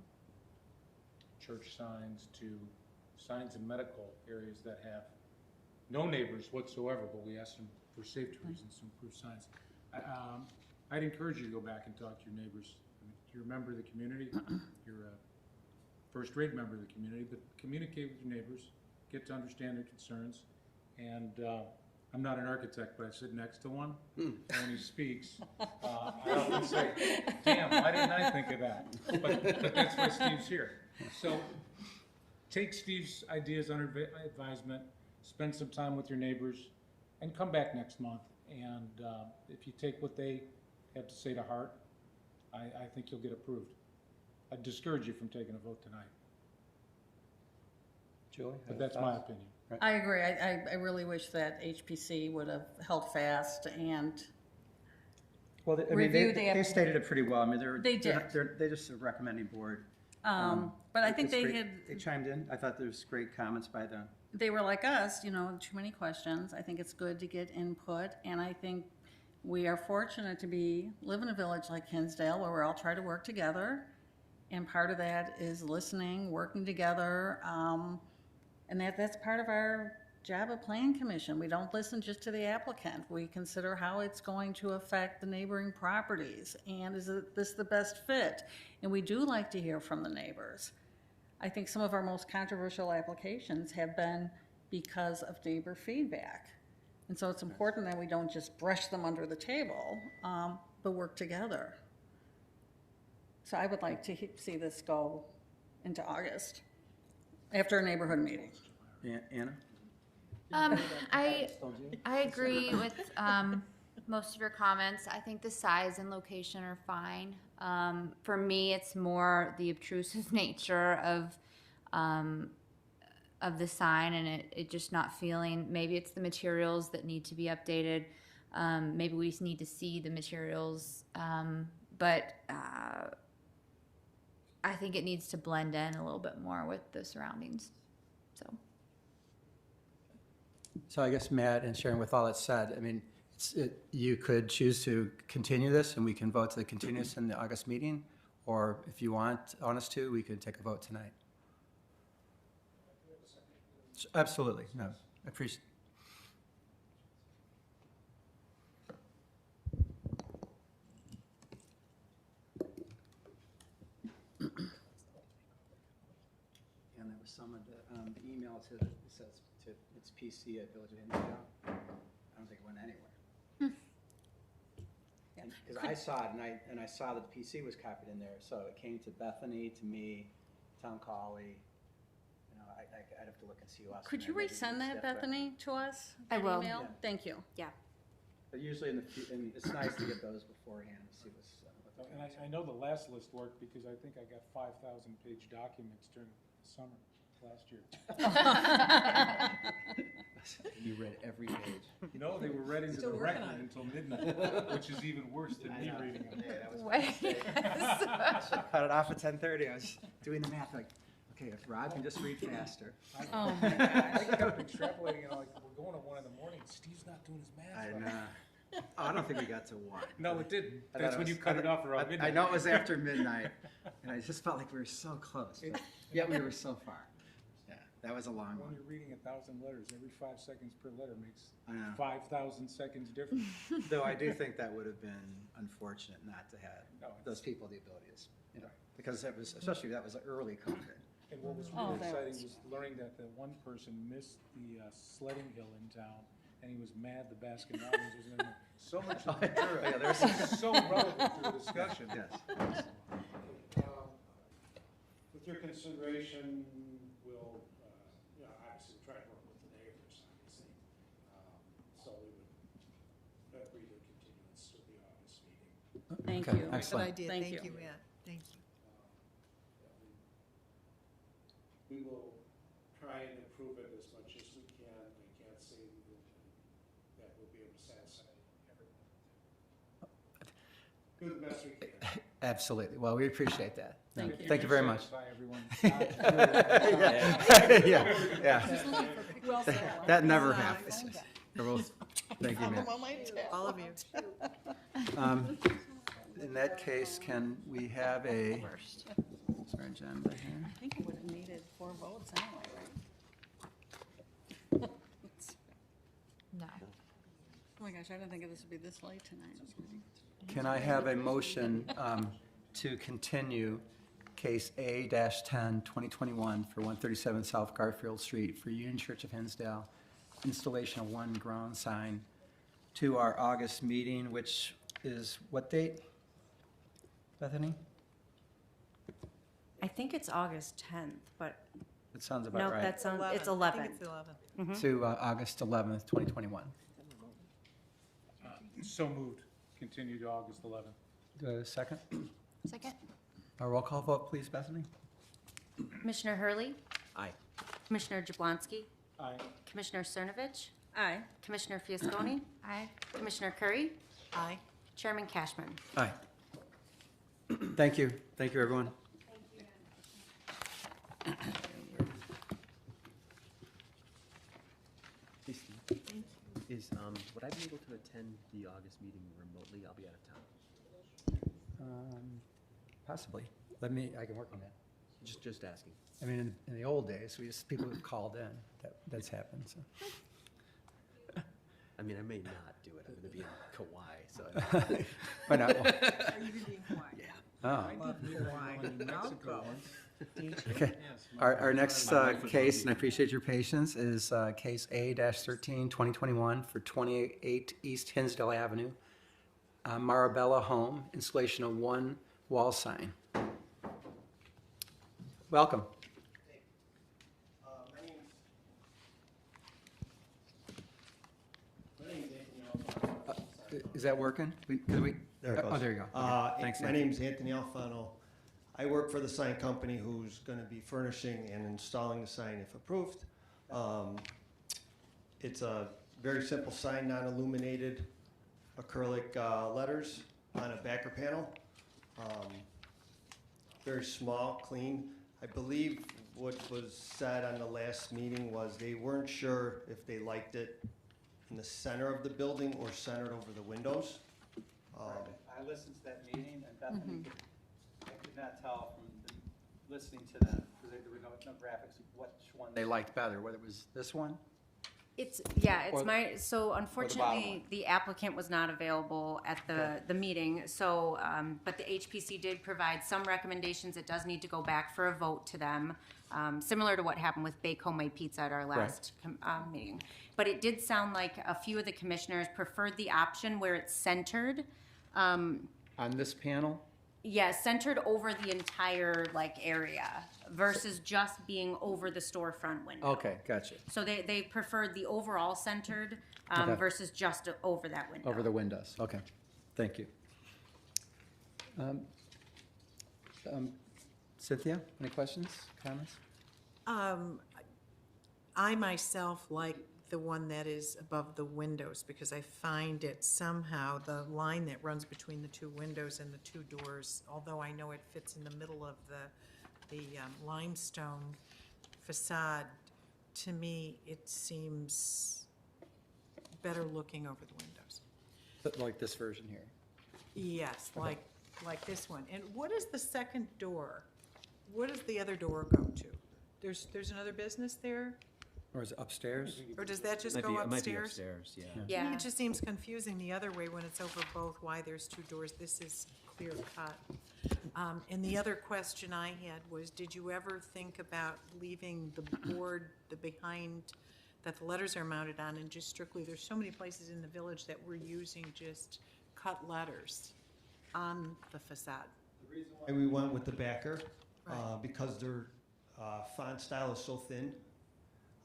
church signs to signs in medical areas that have no neighbors whatsoever, but we asked them for safety reasons to improve signs. I'd encourage you to go back and talk to your neighbors. I mean, you're a member of the community, you're a first-rate member of the community, but communicate with your neighbors, get to understand their concerns, and I'm not an architect, but I sit next to one, and when he speaks, I often say, damn, why didn't I think of that? But that's why Steve's here. So take Steve's ideas under advisement, spend some time with your neighbors, and come back next month. And if you take what they have to say to heart, I think you'll get approved. I discourage you from taking a vote tonight, Julie? but any that's my thoughts? opinion. I agree. I really wish that HPC would have held fast and Well, I mean, Review the they stated it pretty well. I mean, They did. They're just a recommending board But I think It's great. they They chimed in. I thought there was great comments by them. they were like us, you know, too many questions. I think it's good to get input, and I think we are fortunate to live in a village like Hinsdale where we all try to work together, and part of that is listening, working together, and that's part of our job of Plan Commission. We don't listen just to the applicant. We consider how it's going to affect the neighboring properties, and is this the best fit? And we do like to hear from the neighbors. I think some of our most controversial applications have been because of neighbor feedback. And so it's important that we don't just brush them under the table, but work together. So I would like to see this go into August, after a neighborhood meeting. Anna? I agree with most of your comments. I think the size and location are fine. For me, it's more the obtrusive nature of the sign, and it just not feeling. Maybe it's the materials that need to be updated. Maybe we just need to see the materials, but I think it needs to blend in a little bit more with the surroundings. So I guess, Matt and Sharon, with all that said, I mean, you could choose to continue this and we can vote to continue this in the August meeting, or if you want us to, we could take a vote tonight. Absolutely, no, I appreciate. And there was some of the email to, it says, it's PC at Village of Hinsdale. I don't think it went anywhere. Because I saw it, and I saw that the PC was copied in there, so it came to Bethany, to me, Tom Colley. You know, I'd have to look and see who else. Could you resend that, Bethany, to us? I that will. Email? Yeah. Thank you. Yeah. But usually, it's nice to get those beforehand and see what's. And I know the last list worked because I think I got 5,000-page documents during the summer last year. You read every page. No, they were read into the record until midnight, which is even worse than me reading them. Yeah, that was my mistake. I should have cut it off at 10:30. I was doing the math like, okay, if Rod can just read faster. Oh, my gosh. I kept extrapolating and like, we're going to 1 in the morning. Steve's not doing his math. I right. know. Oh, I don't think we got to 1. No, it didn't. I That's thought when it you was- cut it off around I midnight. know it was after midnight, and I just felt like we were so close, but yet we were so far. Yeah, that was a long When one. you're reading 1,000 letters, every 5 seconds per letter makes I know. 5,000 seconds difference. Though I do think that would have been unfortunate not to have No. those people the ability to, because that was, especially that was an early COVID. And what was Oh, really that exciting was- was learning that the one person missed the sledding hill in town, and he was mad the Baskin Robbins was in there. So much of the material, Yeah, there's- was so relevant to the discussion. Yes. With your consideration, we'll, obviously try to work with the neighbors, obviously. So we would agree to continuance to the August meeting. Thank Okay, you. excellent. Good idea. Thank Thank you. you, Matt. Thank you. We will try and improve it as much as we can. I can't say that we'll be able to satisfy everyone. Do the best we can. Absolutely. Well, we appreciate that. Thank you. Thank you very much. Satisfy everyone. Yeah. Well said. That never happens. Thank you, Matt. All of you. In that case, can we have a, sorry, agenda here? I think it would have needed 4 votes anyway, right? No. Oh my gosh, I didn't think this would be this late tonight. Can I have a motion to continue case A-10, 2021 for 137 South Garfield Street for Union Church of Hinsdale, installation of 1 ground sign, to our August meeting, which is what date, Bethany? I think it's August 10th, but That sounds no, about right. that sounds, it's I 11. think it's 11. To August 11th, 2021. So moved. Continue to August 11th. Do I have a second? Second. A roll call vote, please, Bethany? Commissioner Hurley, Aye. Commissioner Jablonski, Aye. Commissioner Cernovich, Aye. Commissioner Fiascone, Aye. Commissioner Curry, Aye. Chairman Cashman. Aye. Thank you. Thank you, everyone. Hey, Steve. Would I be able to attend the August meeting remotely? I'll be out of town. Possibly. I can work on that. Just asking. I mean, in the old days, people called in. That's happened, so. I mean, I may not do it. I'm going to be in Kauai, so. Why not? Are you gonna be in Hawaii? Yeah. Oh. I love Hawaii. I'll go. Okay. Our next case, and I appreciate your patience, is case A-13, 2021 for 28 East Hinsdale Avenue, Marabella Home, installation of one wall sign. Welcome. My name's Anthony Alfano. Is that working? There it goes. Oh, there you go. Thanks, My Anthony. name's Anthony Alfano. I work for the sign company who's going to be furnishing and installing the sign if approved. It's a very simple sign, non-illuminated acrylic letters on a backer panel. Very small, clean. I believe what was said on the last meeting was they weren't sure if they liked it in the center of the building or centered over the windows. I listened to that meeting, and Bethany, I could not tell from listening to them, because there were no graphics of which one they liked better, whether it was this one? It's Or- so unfortunately, the applicant was not available at the meeting, so, but the HPC did provide some recommendations. It does need to go back for a vote to them, similar to what happened with Bake Homemade Pizza at our last meeting. But it did sound like a few of the commissioners preferred the option where it's centered. On this panel? Yeah, centered over the entire area versus just being over the storefront window. Okay, gotcha. So they preferred the overall centered Okay. versus just over that window. Over the windows, okay. Thank you. Cynthia, any questions, comments? I myself like the one that is above the windows because I find it somehow, the line that runs between the two windows and the two doors, although I know it fits in the middle of the limestone facade, to me, it seems better looking over the windows. But like this version here? Yes, like this one. And what is the second door? Where does the other door go to? There's another business there? Or is it upstairs? Or does that just It go might be upstairs? upstairs, yeah. To me, Yeah. it just seems confusing the other way when it's over both, why there's two doors. This is clear cut. And the other question I had was, did you ever think about leaving the board, the behind, that the letters are mounted on, and just strictly, there's so many places in the village that we're using just cut letters on the facade. The reason why we went with the backer, Right. because their font style is so thin,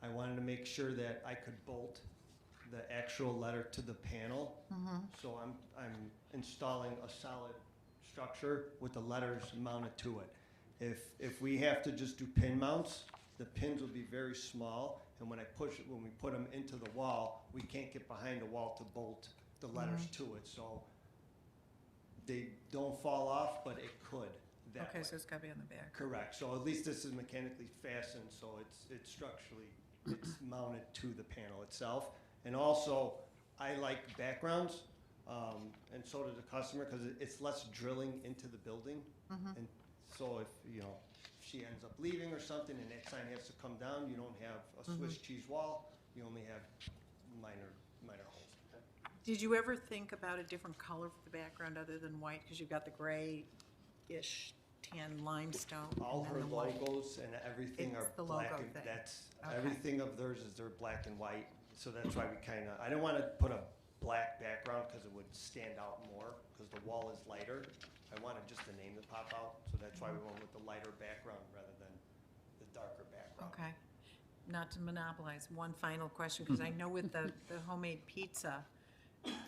I wanted to make sure that I could bolt the actual letter to the panel. So I'm installing a solid structure with the letters mounted to it. If we have to just do pin mounts, the pins will be very small, and when we put them into the wall, we can't get behind the wall to bolt the letters to it. So they don't fall off, but it could that Okay, way. so it's gotta be on the back. Correct. So at least this is mechanically fastened, so it's structurally, it's mounted to the panel itself. And also, I like backgrounds, and so does the customer, because it's less drilling into the building. And so if, she ends up leaving or something and that sign has to come down, you don't have a Swiss cheese wall, you only have minor holes. Did you ever think about a different color for the background other than white? Because you've got the gray-ish tan limestone. All and her then the white. logos and everything It's are the black logo and thing. that's, Okay. everything of theirs is they're black and white. So that's why we kinda, I didn't wanna put a black background because it would stand out more, because the wall is lighter. I wanted just the name to pop out, so that's why we went with the lighter background rather than the darker background. Okay. Not to monopolize, one final question, because I know with the homemade pizza,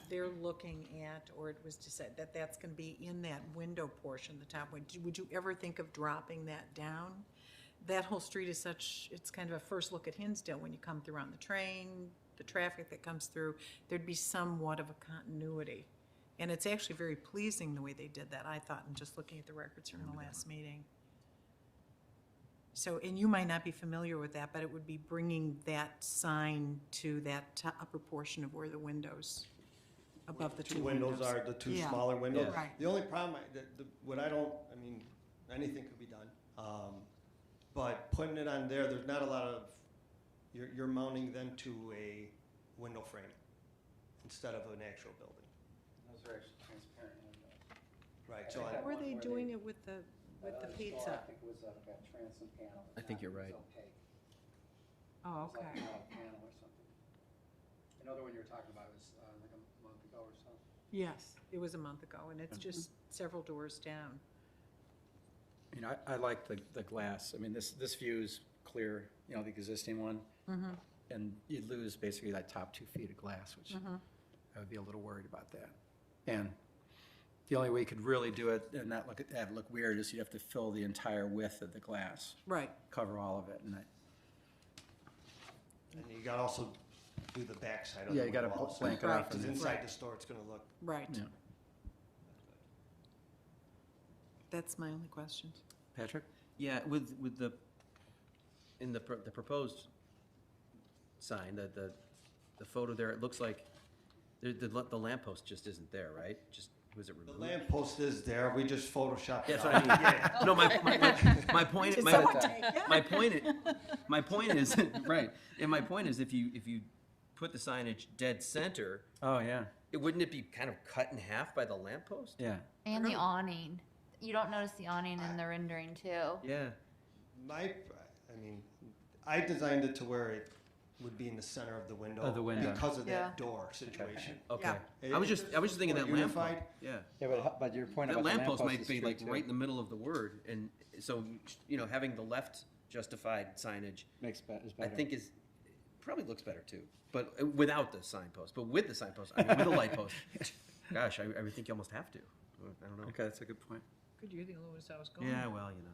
they're looking at, or it was just said, that that's gonna be in that window portion, the top one. Would you ever think of dropping that down? That whole street is such, it's kind of a first look at Hinsdale when you come through on the train, the traffic that comes through, there'd be somewhat of a continuity. And it's actually very pleasing the way they did that, I thought, and just looking at the records from the last meeting. So, and you might not be familiar with that, but it would be bringing that sign to that upper portion of where the windows, above the two windows. Are the two Yeah. smaller windows. Yeah. Right. The only problem, I mean, anything could be done. But putting it on there, there's not a lot of, you're mounting them to a window frame instead of an actual building. Those are actually transparent windows. Right, so How were they doing it with the pizza? I think it was a transom panel. I think you're right. Oh, It's like okay. a metal panel or something. Another one you were talking about was like a month ago or so. Yes, it was a month ago, and it's just several doors down. You know, I like the glass. I mean, this view's clear, you know, the existing one. And you'd lose basically that top 2 feet of glass, which I would be a little worried about that. And the only way you could really do it and not look weird is you'd have to fill the entire width of the glass. Right. Cover all of it. And And you gotta also do the backside of Yeah, the you gotta window also. blank it off Because and then- inside the store, it's gonna look. Right. Yeah. That's my only question. Patrick? Yeah, with the, in the proposed sign, the photo there, it looks like the lamppost just isn't there, right? Just, was it The removed? lamppost is there, we just photoshopped it That's what out. I mean. No, my point, Did someone take it? my point is, right, and my point is if you put the signage dead center, Oh, yeah. wouldn't it be kind of cut in half by the lamppost? Yeah. And the awning. You don't notice the awning in the rendering too. Yeah. I designed it to where it would be in the center of the window. Of the window. Because of Yeah. that door situation. Okay. Yeah. I was just thinking that More lamppost. unified. Yeah. Yeah, but your point That about the lamppost might is be true, like too. right in the middle of the word, and so, you know, having the left justified signage, Is I better. think probably looks better too, but without the signpost. But with the signpost, I mean, with the light post, gosh, I would think you almost have to. I don't know. Okay, that's a good point. Good, you're the only one who was going. Yeah, well, you know.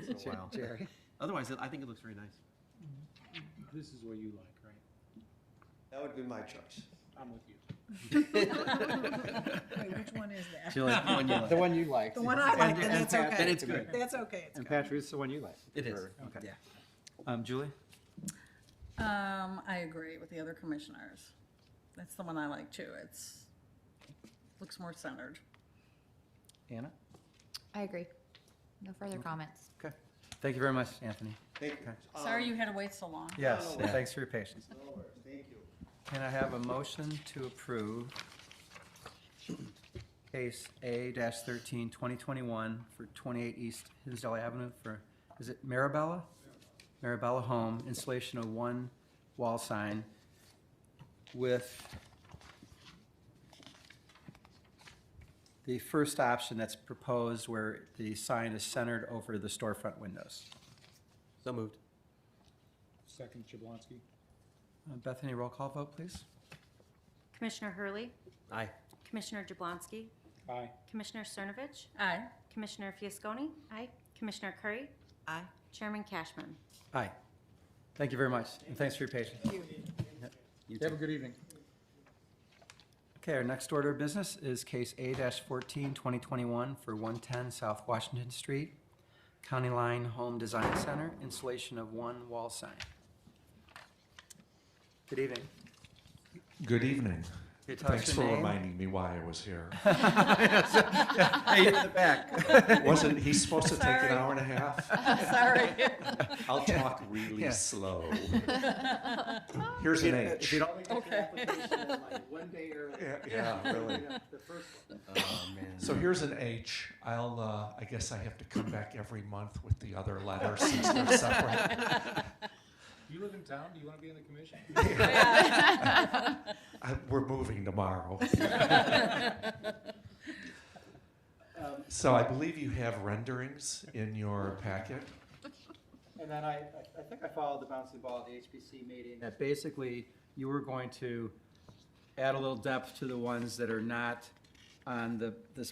Once in a while. Jerry? Otherwise, I think it looks very nice. This is what you like, right? That would be my choice. I'm with you. Wait, which one is that? Julie, the one you like. The one you like. The one I like, And- then and that's Pat- okay. and it's good. That's okay. It's And good. Patrick, it's the one you like. It is. Okay. Yeah. Julie? I agree with the other commissioners. That's the one I like too. Looks more centered. Anna? I agree. No further comments. Okay. Thank you very much, Anthony. Thank you. Sorry you had to wait so long. Yes, no, no. thanks for your patience. No worries, thank you. Can I have a motion to approve case A-13, 2021 for 28 East Hinsdale Avenue for, is it Marabella? Marabella Home, installation of one wall sign with the first option that's proposed where the sign is centered over the storefront windows. So moved. Second, Jablonski. Bethany, roll call vote, please. Commissioner Hurley, Aye. Commissioner Jablonski, Aye. Commissioner Cernovich, Aye. Commissioner Fiasconi. Aye. Commissioner Curry, Aye. Chairman Cashman. Aye. Thank you very much, and thanks for your patience. You Have a too. good evening. Okay, our next order of business is case A-14, 2021 for 110 South Washington Street, County Line Home Design Center, installation of one wall sign. Good evening. Good evening. Can you tell us Thanks your for name? reminding me why I was here. Hey, you're in the back. Wasn't he supposed to take an hour and a half? Sorry. I'll talk really Yeah. slow. Here's an If H. you don't make the application like one day early. Yeah, really. The first one. Oh, man. So here's an H. I guess I have to come back every month with the other letters since they're separate. You live in town? Do you want to be in the commission? We're moving tomorrow. So I believe you have renderings in your packet. And then I think I followed the bouncing ball at the HPC meeting. That basically, you were going to add a little depth to the ones that are not on this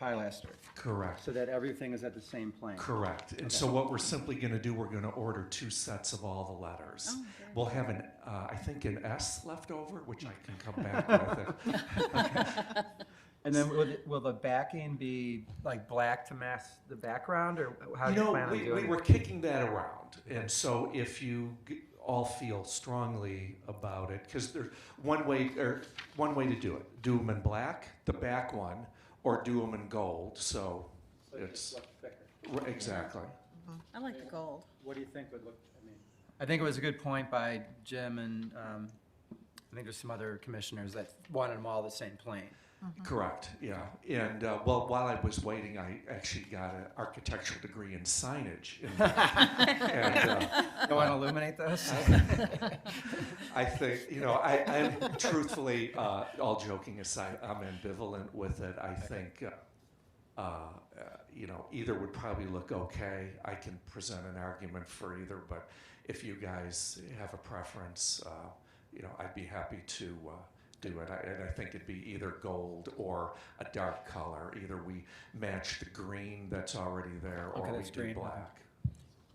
pilaster, Correct. so that everything is at the same plane. Correct. And so what we're simply going to do, we're going to order 2 sets of all the letters. Oh, We'll have I think an S left over, which I can come back with. And then will the backing be like black to mask the background, or how do you plan on doing we it? were kicking that around. And so if you all feel strongly about it, because there's one way to do it. Do them in black, the back one, or do them in gold. So it's exactly. I like the gold. What do you think would look, I think it was a good point by Jim, and I think there's some other commissioners that wanted them all the same plane. Correct, yeah. And well, while I was waiting, I actually got an architectural degree in signage. And, Don't want to illuminate those? I think, I'm truthfully, all joking aside, I'm ambivalent with it. I think, either would probably look okay. I can present an argument for either, but if you guys have a preference, I'd be happy to do it. And I think it'd be either gold or a dark color. Either we match the green that's already there, or we that's do green. black.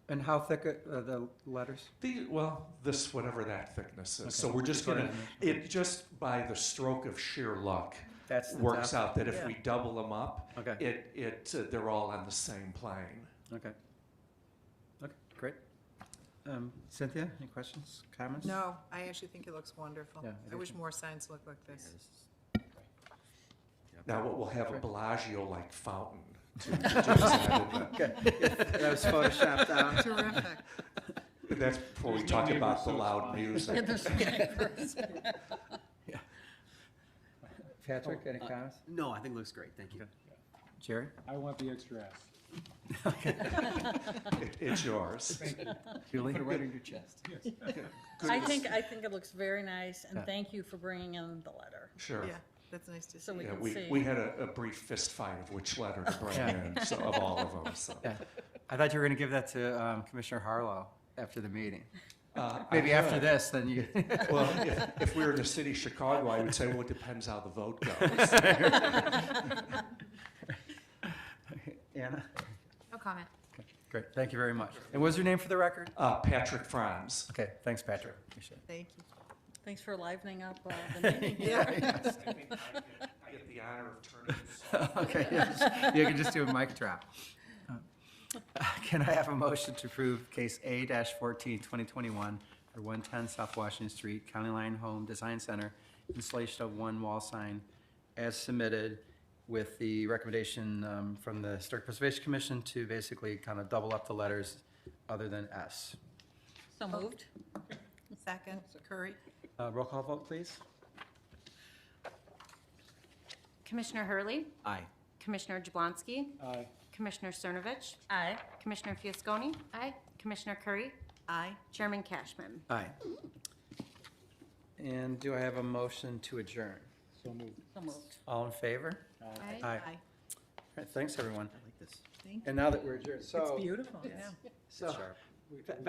And how thick are the letters? This whatever that thickness is. Okay. So we're just Sort gonna. of. It just by the stroke of sheer luck That's the works top? out that if Yeah. we double them up, Okay. they're all on the same plane. Okay. Okay, great. Cynthia, any questions, comments? No, I actually think it looks wonderful. Yeah, I wish more signs looked like this. Now we'll have a Bellagio-like fountain to do that. Okay. That was photoshopped out. Terrific. But that's before we talk about the loud music. Patrick, any comments? No, I think it looks great, thank you. Jerry? I want the extra S. It's yours. Julie? Put it right on your chest. I think it looks very nice, and Yeah. thank you for bringing in the letter. Sure. Yeah, that's nice to see. So we Yeah, can we, see. we had a brief fist fight of which letter to bring in, so, of all of them. So. Yeah. I thought you were going to give that to Commissioner Harlow after the meeting. I Maybe after could. this, then you. Well, if we were in the city of Chicago, I would say, well, it depends how the vote goes. Anna? No comment. Great, thank you very much. And what's your name for the record? Patrick Franz. Okay, thanks, Patrick. Appreciate it. Thank you. Thanks for livening up the meeting. Yeah. I get the honor of turning this. Okay, yes. You can just do a mic drop. Can I have a motion to approve case A-14, 2021 for 110 South Washington Street, County Line Home Design Center, installation of one wall sign as submitted with the recommendation from the Historic Preservation Commission to basically kind of double up the letters other than S. So moved. Second, Curry. Roll call vote, please. Commissioner Hurley, Aye. Commissioner Jablonski, Aye. Commissioner Cernovich, Aye. Commissioner Fiasconi, Aye. Commissioner Curry, Aye. Chairman Cashman. Aye. And do I have a motion to adjourn? So moved. So moved. All in favor? Aye. Aye. All right, thanks, everyone. I like this. Thank you. And now that we're adjourned, so. It's beautiful, yeah. So, Sharp.